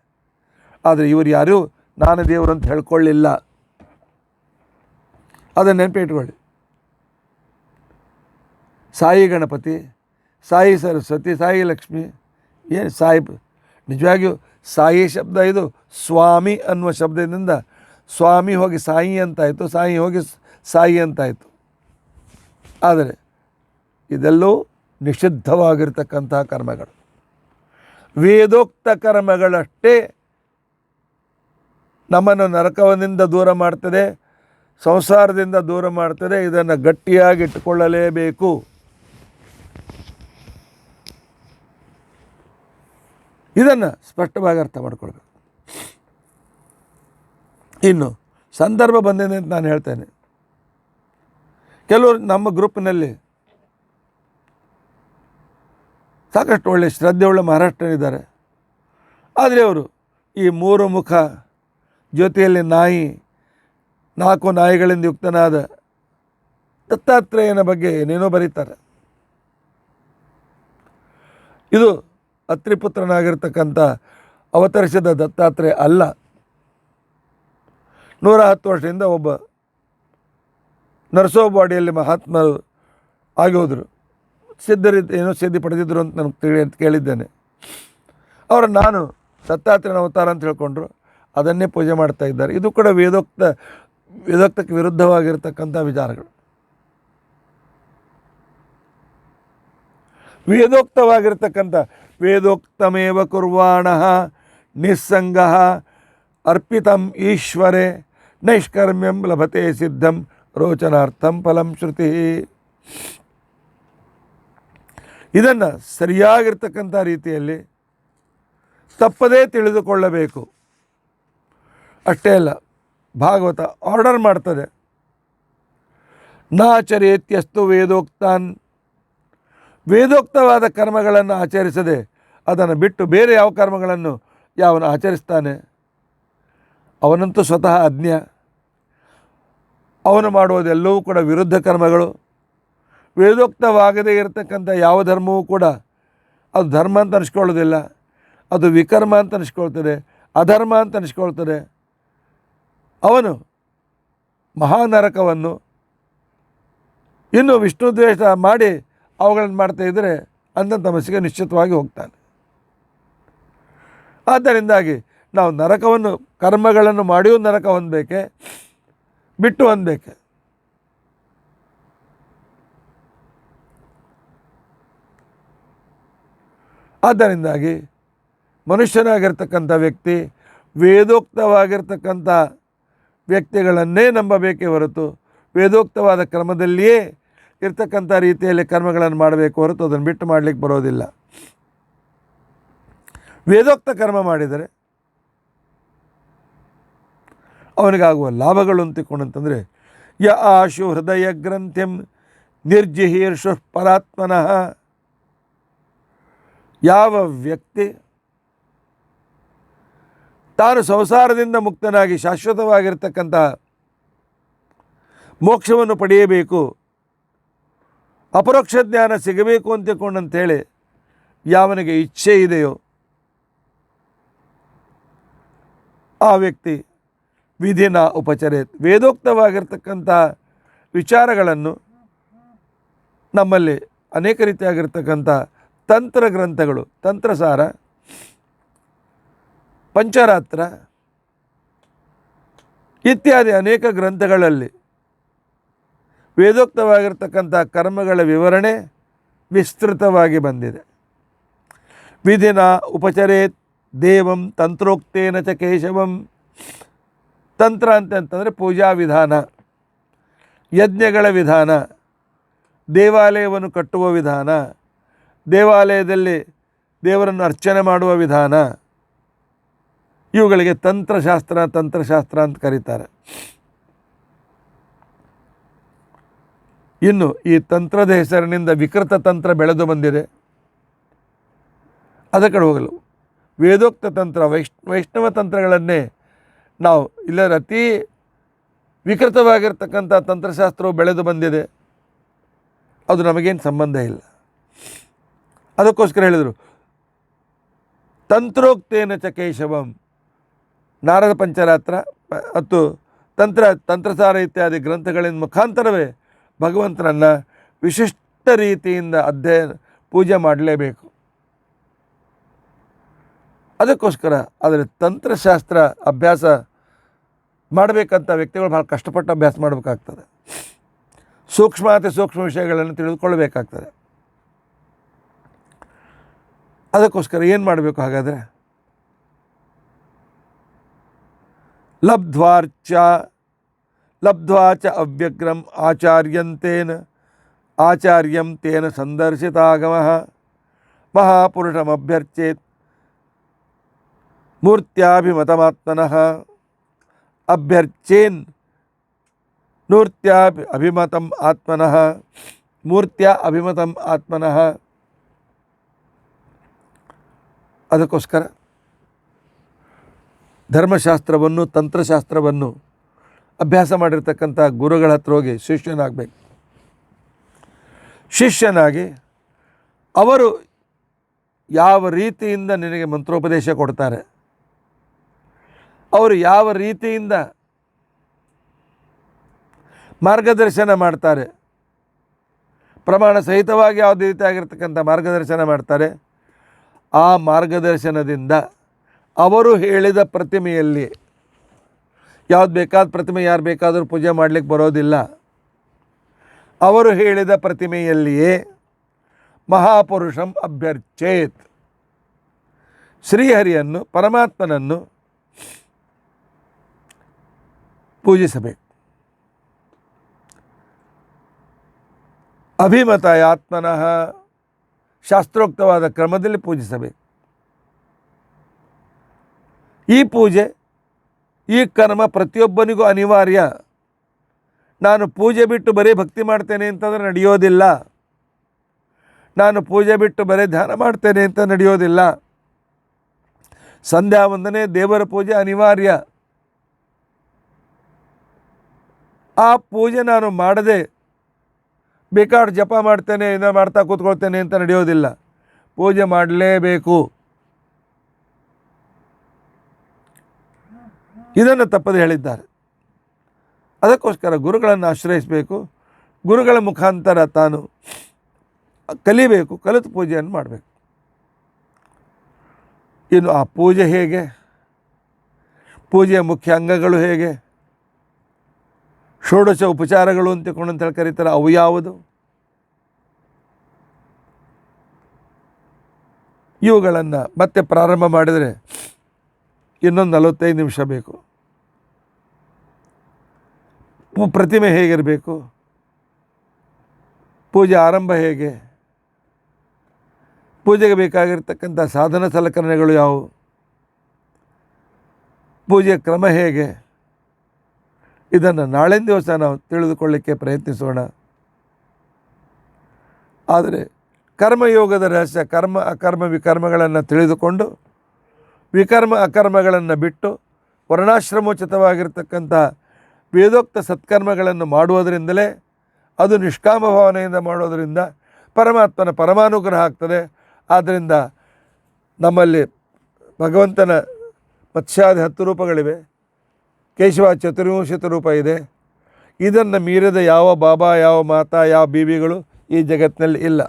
ಆದರೆ ಇವರು ಯಾರೂ ನಾನು ದೇವರು ಅಂತ ಹೇಳ್ಕೊಳ್ಳಿಲ್ಲ. ಅದನ್ನು ನೆನಪಿಟ್ಕೊಳ್ಳಿ. ಸಾಯಿ ಗಣಪತಿ, ಸಾಯಿ ಸರಸ್ವತಿ, ಸಾಯಿ ಲಕ್ಷ್ಮಿ, ಏನು ಸಾಯಿ ನಿಜವಾಗಿಯೂ ಸಾಯಿ ಶಬ್ದ ಇದು ಸ್ವಾಮಿ ಅನ್ನುವ ಶಬ್ದದಿಂದ ಸ್ವಾಮಿ ಹೋಗಿ ಸಾಯಿ ಅಂತಾಯಿತು, ಸಾಯಿ ಹೋಗಿ ಸಾಯಿ ಅಂತಾಯಿತು. ಆದರೆ ಇದೆಲ್ಲವೂ ನಿಷಿದ್ಧವಾಗಿರ್ತಕ್ಕಂತಹ ಕರ್ಮಗಳು. ವೇದೋಕ್ತ ಕರ್ಮಗಳಷ್ಟೇ ನಮ್ಮನ್ನು ನರಕವನಿಂದ ದೂರ ಮಾಡ್ತದೆ, ಸಂಸಾರದಿಂದ ದೂರ ಮಾಡ್ತದೆ. ಇದನ್ನು ಗಟ್ಟಿಯಾಗಿ ಇಟ್ಟುಕೊಳ್ಳಲೇಬೇಕು. ಇದನ್ನು ಸ್ಪಷ್ಟವಾಗಿ ಅರ್ಥ ಮಾಡ್ಕೊಳ್ಬೇಕು. ಇನ್ನು ಸಂದರ್ಭ ಬಂದಿದೆ ಅಂತ ನಾನು ಹೇಳ್ತೇನೆ. ಕೆಲವರು ನಮ್ಮ ಗ್ರೂಪ್ನಲ್ಲಿ ಸಾಕಷ್ಟು ಒಳ್ಳೆಯ ಶ್ರದ್ಧೆಯುಳ್ಳ ಮಹಾರಾಷ್ಟ್ರನಿದ್ದಾರೆ. ಆದರೆ ಅವರು ಈ ಮೂರು ಮುಖ ಜ್ಯೋತಿಯಲ್ಲಿ ನಾಯಿ, 4 ನಾಯಿಗಳಿಂದ ಯುಕ್ತನಾದ ದತ್ತಾತ್ರೇಯನ ಬಗ್ಗೆ ಏನೇನೋ ಬರೀತಾರೆ. ಇದು ಅತ್ರಿಪುತ್ರನಾಗಿರ್ತಕ್ಕಂಥ ಅವತರಿಸಿದ ದತ್ತಾತ್ರೇಯ ಅಲ್ಲ. 110 ವರ್ಷದಿಂದ ಒಬ್ಬ ನರಸೋಬಾಡಿಯಲ್ಲಿ ಮಹಾತ್ಮರು ಆಗಿ ಹೋದರು, ಏನೋ ಸಿದ್ಧಿ ಪಡೆದಿದ್ದರು ಅಂತ ನಾನು ಕೇಳಿದ್ದೇನೆ. ಅವರು ನಾನು ದತ್ತಾತ್ರೇಯನ ಅವತಾರ ಅಂತ ಹೇಳ್ಕೊಂಡ್ರು, ಅದನ್ನೇ ಪೂಜೆ ಮಾಡ್ತಾ ಇದ್ದಾರೆ. ಇದು ಕೂಡ ವೇದೋಕ್ತಕ್ಕೆ ವಿರುದ್ಧವಾಗಿರ್ತಕ್ಕಂಥ ವಿಚಾರಗಳು. ವೇದೋಕ್ತವಾಗಿರ್ತಕ್ಕಂಥ ವೇದೋಕ್ತಮೇವ ಕುರ್ವಾಣ ನಿಸ್ಸಂಗ ಅರ್ಪಿತಂ ಈಶ್ವರೇ ನೈಷ್ಕರ್ಮ್ಯಂ ಲಭತೆ ಸಿದ್ಧಂ ರೋಚನಾರ್ಥಂ ಫಲಂ ಶ್ರುತಿ. ಇದನ್ನು ಸರಿಯಾಗಿರ್ತಕ್ಕಂಥ ರೀತಿಯಲ್ಲಿ ತಪ್ಪದೇ ತಿಳಿದುಕೊಳ್ಳಬೇಕು. ಅಷ್ಟೇ ಅಲ್ಲ, ಭಾಗವತ ಆರ್ಡರ್ ಮಾಡ್ತದೆ, ನಾಚರೇತ್ಯಸ್ತು ವೇದೋಕ್ತಾನ್, ವೇದೋಕ್ತವಾದ ಕರ್ಮಗಳನ್ನು ಆಚರಿಸದೆ ಅದನ್ನು ಬಿಟ್ಟು ಬೇರೆ ಯಾವ ಕರ್ಮಗಳನ್ನು ಯಾವನು ಆಚರಿಸ್ತಾನೆ ಅವನಂತೂ ಸ್ವತಃ ಅಜ್ಞ. ಅವನು ಮಾಡುವುದೆಲ್ಲವೂ ಕೂಡ ವಿರುದ್ಧ ಕರ್ಮಗಳು. ವೇದೋಕ್ತವಾಗದೇ ಇರತಕ್ಕಂಥ ಯಾವ ಧರ್ಮವೂ ಕೂಡ ಅದು ಧರ್ಮ ಅಂತ ಅನಿಸ್ಕೊಳ್ಳೋದಿಲ್ಲ, ಅದು ವಿಕರ್ಮ ಅಂತ ಅನಿಸ್ಕೊಳ್ತದೆ, ಅಧರ್ಮ ಅಂತ ಅನಿಸ್ಕೊಳ್ತದೆ. ಅವನು ಮಹಾನರಕವನ್ನು ಇನ್ನು ವಿಷ್ಣು ದ್ವೇಷ ಮಾಡಿ ಅವುಗಳನ್ನು ಮಾಡ್ತಾ ಇದ್ದರೆ ಅಂಥ ತಮಸ್ಸಿಗೆ ನಿಶ್ಚಿತವಾಗಿ ಹೋಗ್ತಾನೆ. ಆದ್ದರಿಂದಾಗಿ ನಾವು ನರಕವನ್ನು ಕರ್ಮಗಳನ್ನು ಮಾಡಿಯೂ ನರಕ ಹೊಂದಬೇಕೆ, ಬಿಟ್ಟು ಹೊಂದಬೇಕೆ. ಆದ್ದರಿಂದಾಗಿ ಮನುಷ್ಯನಾಗಿರ್ತಕ್ಕಂಥ ವ್ಯಕ್ತಿ ವೇದೋಕ್ತವಾಗಿರ್ತಕ್ಕಂಥ ವ್ಯಕ್ತಿಗಳನ್ನೇ ನಂಬಬೇಕೇ ಹೊರತು ವೇದೋಕ್ತವಾದ ಕ್ರಮದಲ್ಲಿಯೇ ಇರ್ತಕ್ಕಂಥ ರೀತಿಯಲ್ಲಿ ಕರ್ಮಗಳನ್ನು ಮಾಡಬೇಕು ಹೊರತು ಅದನ್ನು ಬಿಟ್ಟು ಮಾಡಲಿಕ್ಕೆ ಬರೋದಿಲ್ಲ. ವೇದೋಕ್ತ ಕರ್ಮ ಮಾಡಿದರೆ ಅವನಿಗಾಗುವ ಲಾಭಗಳು ಅಂತಿಕೊಂಡಂತಂದರೆ ಯ ಆಶು ಹೃದಯ ಗ್ರಂಥ್ಯಂ ನಿರ್ಜಿಹೀರ್ಷು ಪರಾತ್ಮನಃ, ಯಾವ ವ್ಯಕ್ತಿ ತಾನು ಸಂಸಾರದಿಂದ ಮುಕ್ತನಾಗಿ ಶಾಶ್ವತವಾಗಿರ್ತಕ್ಕಂಥ ಮೋಕ್ಷವನ್ನು ಪಡೆಯಬೇಕು, ಅಪರೋಕ್ಷ ಜ್ಞಾನ ಸಿಗಬೇಕು ಅಂತಿಕೊಂಡಂತೇಳಿ ಯಾವನಿಗೆ ಇಚ್ಛೆ ಇದೆಯೋ ಆ ವ್ಯಕ್ತಿ ವಿಧಿನ ಉಪಚರೇತ್, ವೇದೋಕ್ತವಾಗಿರ್ತಕ್ಕಂಥ ವಿಚಾರಗಳನ್ನು ನಮ್ಮಲ್ಲಿ ಅನೇಕ ರೀತಿಯಾಗಿರ್ತಕ್ಕಂಥ ತಂತ್ರ ಗ್ರಂಥಗಳು, ತಂತ್ರಸಾರ, ಪಂಚರಾತ್ರ ಇತ್ಯಾದಿ ಅನೇಕ ಗ್ರಂಥಗಳಲ್ಲಿ ವೇದೋಕ್ತವಾಗಿರ್ತಕ್ಕಂಥ ಕರ್ಮಗಳ ವಿವರಣೆ ವಿಸ್ತೃತವಾಗಿ ಬಂದಿದೆ. ವಿಧಿನ ಉಪಚರೇತ್ ದೇವಂ ತಂತ್ರೋಕ್ತೇನ ಚ ಕೇಶವಂ. ತಂತ್ರ ಅಂತಂತಂದರೆ ಪೂಜಾ ವಿಧಾನ, ಯಜ್ಞಗಳ ವಿಧಾನ, ದೇವಾಲಯವನ್ನು ಕಟ್ಟುವ ವಿಧಾನ, ದೇವಾಲಯದಲ್ಲಿ ದೇವರನ್ನು ಅರ್ಚನೆ ಮಾಡುವ ವಿಧಾನ, ಇವುಗಳಿಗೆ ತಂತ್ರಶಾಸ್ತ್ರ ಅಂತ ಕರೀತಾರೆ. ಇನ್ನು ಈ ತಂತ್ರದ ಹೆಸರಿನಿಂದ ವಿಕೃತ ತಂತ್ರ ಬೆಳೆದು ಬಂದಿದೆ. ಅದ ಕಡೆ ಹೋಗಲು ವೇದೋಕ್ತ ತಂತ್ರ, ವೈಷ್ಣವ ತಂತ್ರಗಳನ್ನೇ ನಾವು ಇಲ್ಲದ ಅತೀ ವಿಕೃತವಾಗಿರ್ತಕ್ಕಂಥ ತಂತ್ರಶಾಸ್ತ್ರವು ಬೆಳೆದು ಬಂದಿದೆ. ಅದು ನಮಗೇನು ಸಂಬಂಧ ಇಲ್ಲ. ಅದಕ್ಕೋಸ್ಕರ ಹೇಳಿದರು ತಂತ್ರೋಕ್ತೇನ ಚ ಕೇಶವಂ. ನಾರದ ಪಂಚರಾತ್ರ ಮತ್ತು ತಂತ್ರಸಾರ ಇತ್ಯಾದಿ ಗ್ರಂಥಗಳಿಂದ ಮುಖಾಂತರವೇ ಭಗವಂತನನ್ನು ವಿಶಿಷ್ಟ ರೀತಿಯಿಂದ ಪೂಜೆ ಮಾಡಲೇಬೇಕು. ಅದಕ್ಕೋಸ್ಕರ ಆದರೆ ತಂತ್ರಶಾಸ್ತ್ರ ಅಭ್ಯಾಸ ಮಾಡಬೇಕಂತ ವ್ಯಕ್ತಿಗಳು ಭಾಳ ಕಷ್ಟಪಟ್ಟು ಅಭ್ಯಾಸ ಮಾಡಬೇಕಾಗ್ತದೆ. ಸೂಕ್ಷ್ಮ ವಿಷಯಗಳನ್ನು ತಿಳಿದುಕೊಳ್ಳಬೇಕಾಗ್ತದೆ. ಅದಕ್ಕೋಸ್ಕರ ಏನು ಮಾಡಬೇಕು ಹಾಗಾದರೆ? ಲಬ್ಧ್ವಾ ಚ ಅವ್ಯಗ್ರಂ ಆಚಾರ್ಯಂ ತೇನ ಸಂದರ್ಶಿತಾಗಮಃ ಮಹಾಪುರುಷಮಭ್ಯರ್ಚೇತ್ ಮೂರ್ತ್ಯಾಭಿಮತಮಾತ್ಮನಃ. ಅಭ್ಯರ್ಚೇನ್ ಅಭಿಮತಂ ಆತ್ಮನಃ, ಮೂರ್ತ್ಯ ಅಭಿಮತಂ ಆತ್ಮನಃ. ಅದಕ್ಕೋಸ್ಕರ ಧರ್ಮಶಾಸ್ತ್ರವನ್ನು ತಂತ್ರಶಾಸ್ತ್ರವನ್ನು ಅಭ್ಯಾಸ ಮಾಡಿರ್ತಕ್ಕಂಥ ಗುರುಗಳ ಹತ್ರ ಹೋಗಿ ಶಿಷ್ಯನಾಗಬೇಕು. ಶಿಷ್ಯನಾಗಿ ಅವರು ಯಾವ ರೀತಿಯಿಂದ ನಿನಗೆ ಮಂತ್ರೋಪದೇಶ ಕೊಡ್ತಾರೆ, ಅವರು ಯಾವ ರೀತಿಯಿಂದ ಮಾರ್ಗದರ್ಶನ ಮಾಡ್ತಾರೆ, ಪ್ರಮಾಣ ಸಹಿತವಾಗಿ ಯಾವುದೇ ರೀತಿಯಾಗಿರ್ತಕ್ಕಂಥ ಮಾರ್ಗದರ್ಶನ ಮಾಡ್ತಾರೆ. ಆ ಮಾರ್ಗದರ್ಶನದಿಂದ ಅವರು ಹೇಳಿದ ಪ್ರತಿಮೆಯಲ್ಲಿ ಯಾವ್ದು ಬೇಕಾದ ಪ್ರತಿಮೆ ಯಾರು ಬೇಕಾದರೂ ಪೂಜೆ ಮಾಡಲಿಕ್ಕೆ ಬರೋದಿಲ್ಲ. ಅವರು ಹೇಳಿದ ಪ್ರತಿಮೆಯಲ್ಲಿಯೇ ಮಹಾಪುರುಷಂ ಅಭ್ಯರ್ಚೇತ್, ಶ್ರೀಹರಿಯನ್ನು ಪರಮಾತ್ಮನನ್ನು ಪೂಜಿಸಬೇಕು. ಅಭಿಮತಾತ್ಮನಃ, ಶಾಸ್ತ್ರೋಕ್ತವಾದ ಕ್ರಮದಲ್ಲಿ ಪೂಜಿಸಬೇಕು. ಈ ಪೂಜೆ, ಈ ಕರ್ಮ ಪ್ರತಿಯೊಬ್ಬನಿಗೂ ಅನಿವಾರ್ಯ. ನಾನು ಪೂಜೆ ಬಿಟ್ಟು ಬರೀ ಭಕ್ತಿ ಮಾಡ್ತೇನೆ ಅಂತಂದರೆ ನಡೆಯೋದಿಲ್ಲ. ನಾನು ಪೂಜೆ ಬಿಟ್ಟು ಬರೀ ಧ್ಯಾನ ಮಾಡ್ತೇನೆ ಅಂತ ನಡೆಯೋದಿಲ್ಲ. ಸಂಧ್ಯಾ ವಂದನೆ, ದೇವರ ಪೂಜೆ ಅನಿವಾರ್ಯ. ಆ ಪೂಜೆ ನಾನು ಮಾಡದೆ ಬೇಕಾದ್ರೆ ಜಪ ಮಾಡ್ತೇನೆ, ಏನೋ ಮಾಡ್ತಾ ಕೂತ್ಕೊಳ್ತೇನೆ ಅಂತ ನಡೆಯೋದಿಲ್ಲ. ಪೂಜೆ ಮಾಡಲೇಬೇಕು. ಇದನ್ನು ತಪ್ಪದೆ ಹೇಳಿದ್ದಾರೆ. ಅದಕ್ಕೋಸ್ಕರ ಗುರುಗಳನ್ನು ಆಶ್ರಯಿಸಬೇಕು. ಗುರುಗಳ ಮುಖಾಂತರ ತಾನು ಕಲಿಬೇಕು, ಕಲಿತು ಪೂಜೆಯನ್ನು ಮಾಡಬೇಕು. ಇನ್ನು ಆ ಪೂಜೆ ಹೇಗೆ, ಪೂಜೆಯ ಮುಖ್ಯ ಅಂಗಗಳು ಹೇಗೆ, ಷೋಡಶ ಉಪಚಾರಗಳು ಅಂತೇಳಿ ಕರೀತಾರೆ, ಅವು ಯಾವುದು, ಇವುಗಳನ್ನು ಮತ್ತೆ ಪ್ರಾರಂಭ ಮಾಡಿದರೆ ಇನ್ನೊಂದು 45 ನಿಮಿಷ ಬೇಕು. ಪ್ರತಿಮೆ ಹೇಗಿರಬೇಕು, ಪೂಜೆ ಆರಂಭ ಹೇಗೆ, ಪೂಜೆಗೆ ಬೇಕಾಗಿರ್ತಕ್ಕಂಥ ಸಾಧನ ಸಲಕರಣೆಗಳು ಯಾವುವು, ಪೂಜೆಯ ಕ್ರಮ ಹೇಗೆ, ಇದನ್ನು ನಾಳಿನ ದಿವಸ ನಾವು ತಿಳಿದುಕೊಳ್ಳಿಕ್ಕೆ ಪ್ರಯತ್ನಿಸೋಣ. ಆದರೆ ಕರ್ಮಯೋಗದ ರಹಸ್ಯ, ಕರ್ಮ ಅಕರ್ಮ ವಿಕರ್ಮಗಳನ್ನು ತಿಳಿದುಕೊಂಡು ವಿಕರ್ಮ ಅಕರ್ಮಗಳನ್ನು ಬಿಟ್ಟು ವರ್ಣಾಶ್ರಮೋಚಿತವಾಗಿರ್ತಕ್ಕಂಥ ವೇದೋಕ್ತ ಸತ್ಕರ್ಮಗಳನ್ನು ಮಾಡುವುದರಿಂದಲೇ, ಅದು ನಿಷ್ಕಾಮ ಭಾವನೆಯಿಂದ ಮಾಡೋದರಿಂದ ಪರಮಾತ್ಮನ ಪರಮಾನುಗ್ರಹ ಆಗ್ತದೆ. ಆದ್ದರಿಂದ ನಮ್ಮಲ್ಲಿ ಭಗವಂತನ ಮತ್ಸ್ಯಾದಿ 10 ರೂಪಗಳಿವೆ, ಕೇಶವ ಚತುರ್ವಿಂಶತಿ ರೂಪ ಇದೆ. ಇದನ್ನು ಮೀರಿದ ಯಾವ ಬಾಬಾ, ಯಾವ ಮಾತಾ, ಯಾವ ಬೀಬಿಗಳು ಈ ಜಗತ್ತಿನಲ್ಲಿ ಇಲ್ಲ.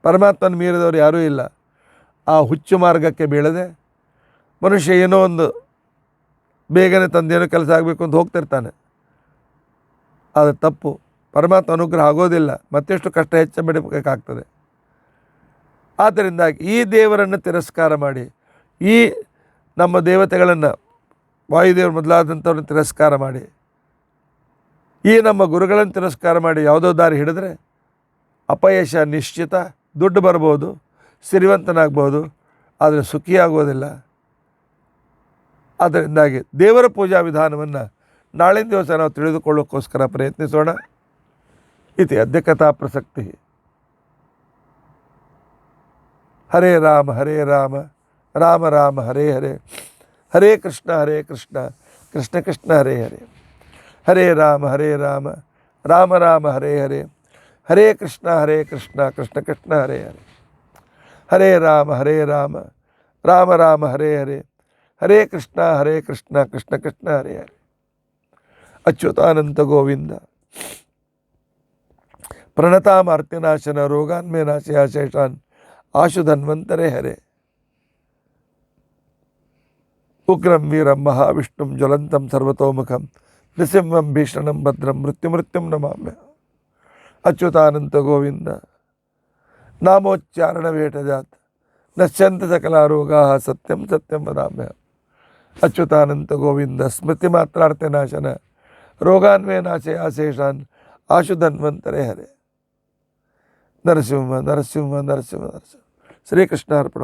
ಪರಮಾತ್ಮನ ಮೀರಿದವರು ಯಾರೂ ಇಲ್ಲ. ಆ ಹುಚ್ಚು ಮಾರ್ಗಕ್ಕೆ ಬೀಳದೆ ಮನುಷ್ಯ ಏನೋ ಒಂದು ಬೇಗನೆ ತಂದೇನೋ ಕೆಲಸ ಆಗಬೇಕು ಅಂತ ಹೋಗ್ತಿರ್ತಾನೆ. ಅದು ತಪ್ಪು. ಪರಮಾತ್ಮ ಅನುಗ್ರಹ ಆಗೋದಿಲ್ಲ, ಮತ್ತೆಷ್ಟು ಕಷ್ಟ ಹೆಚ್ಚಬೇಕಾಗ್ತದೆ. ಆದ್ದರಿಂದ ಈ ದೇವರನ್ನು ತಿರಸ್ಕಾರ ಮಾಡಿ, ಈ ನಮ್ಮ ದೇವತೆಗಳನ್ನು, ವಾಯುದೇವರು ಮೊದಲಾದಂಥವ್ರನ್ನ ತಿರಸ್ಕಾರ ಮಾಡಿ, ಈ ನಮ್ಮ ಗುರುಗಳನ್ನು ತಿರಸ್ಕಾರ ಮಾಡಿ ಯಾವುದೋ ದಾರಿ ಹಿಡಿದ್ರೆ ಅಪಯಶ ನಿಶ್ಚಿತ. ದುಡ್ಡು ಬರ್ಬೋದು, ಸಿರಿವಂತನಾಗ್ಬೋದು, ಆದರೆ ಸುಖಿಯಾಗೋದಿಲ್ಲ. ಅದರಿಂದಾಗಿ ದೇವರ ಪೂಜಾ ವಿಧಾನವನ್ನು ನಾಳಿನ ದಿವಸ ನಾವು ತಿಳಿದುಕೊಳ್ಳೋಕ್ಕೋಸ್ಕರ ಪ್ರಯತ್ನಿಸೋಣ. ಇತಿ ಅದ್ಯ ಕಥಾ ಪ್ರಸಕ್ತಿ. ಹರೇ ರಾಮ ಹರೇ ರಾಮ, ರಾಮ ರಾಮ ಹರೇ ಹರೇ, ಹರೇ ಕೃಷ್ಣ ಕೃಷ್ಣ ಕೃಷ್ಣ ಹರೇ ಹರೇ. ಹರೇ ರಾಮ ರಾಮ ರಾಮ ಹರೇ ಹರೇ, ಹರೇ ಕೃಷ್ಣ ಕೃಷ್ಣ ಕೃಷ್ಣ ಹರೇ ಹರೇ. ಹರೇ ರಾಮ ರಾಮ ರಾಮ ಹರೇ ಹರೇ, ಹರೇ ಕೃಷ್ಣ ಕೃಷ್ಣ ಕೃಷ್ಣ ಹರೇ ಹರೇ. ಅಚ್ಯುತಾನಂತ ಗೋವಿಂದ. ಪ್ರಣತಾಮಾರ್ತಿನಾಶನ ರೋಗಾನ್ಮೇ ನಾಶಯ ಶೇಷಾನ್ ಆಶು ಧನ್ವಂತರೇ ಹರೇ. ಉಗ್ರಂ ವೀರಂ ಮಹಾವಿಷ್ಣುಂ ಜ್ವಲಂತಂ ಸರ್ವತೋಮುಖಂ ನೃಸಿಂಹಂ ಭೀಷಣಂ ಭದ್ರಂ ಮೃತ್ಯುಮೃತ್ಯುಂ ನಮಾಮ್ಯ. ಅಚ್ಯುತಾನಂತ ಗೋವಿಂದ. ನಾಮೋಚ್ಚಾರಣ ವೇಟಜಾತ್ ನಶ್ಯಂತ ಸಕಲಾರೋಗಾ ಸತ್ಯಂ ಸತ್ಯಂ ವದಾಮ್ಯ. ಅಚ್ಯುತಾನಂತ ಗೋವಿಂದ. ಸ್ಮೃತಿ ಮಾತ್ರಾರ್ಥನಾಶನ ರೋಗಾನ್ವೇ ನಾಶಯ ಶೇಷಾನ್ ಆಶು ಧನ್ವಂತರೇ ಹರೇ. ನರಸಿಂಹ ನರಸಿಂಹ ನರಸಿಂಹ ನರಸಿಂಹ. ಶ್ರೀಕೃಷ್ಣಾರ್ಪಣ.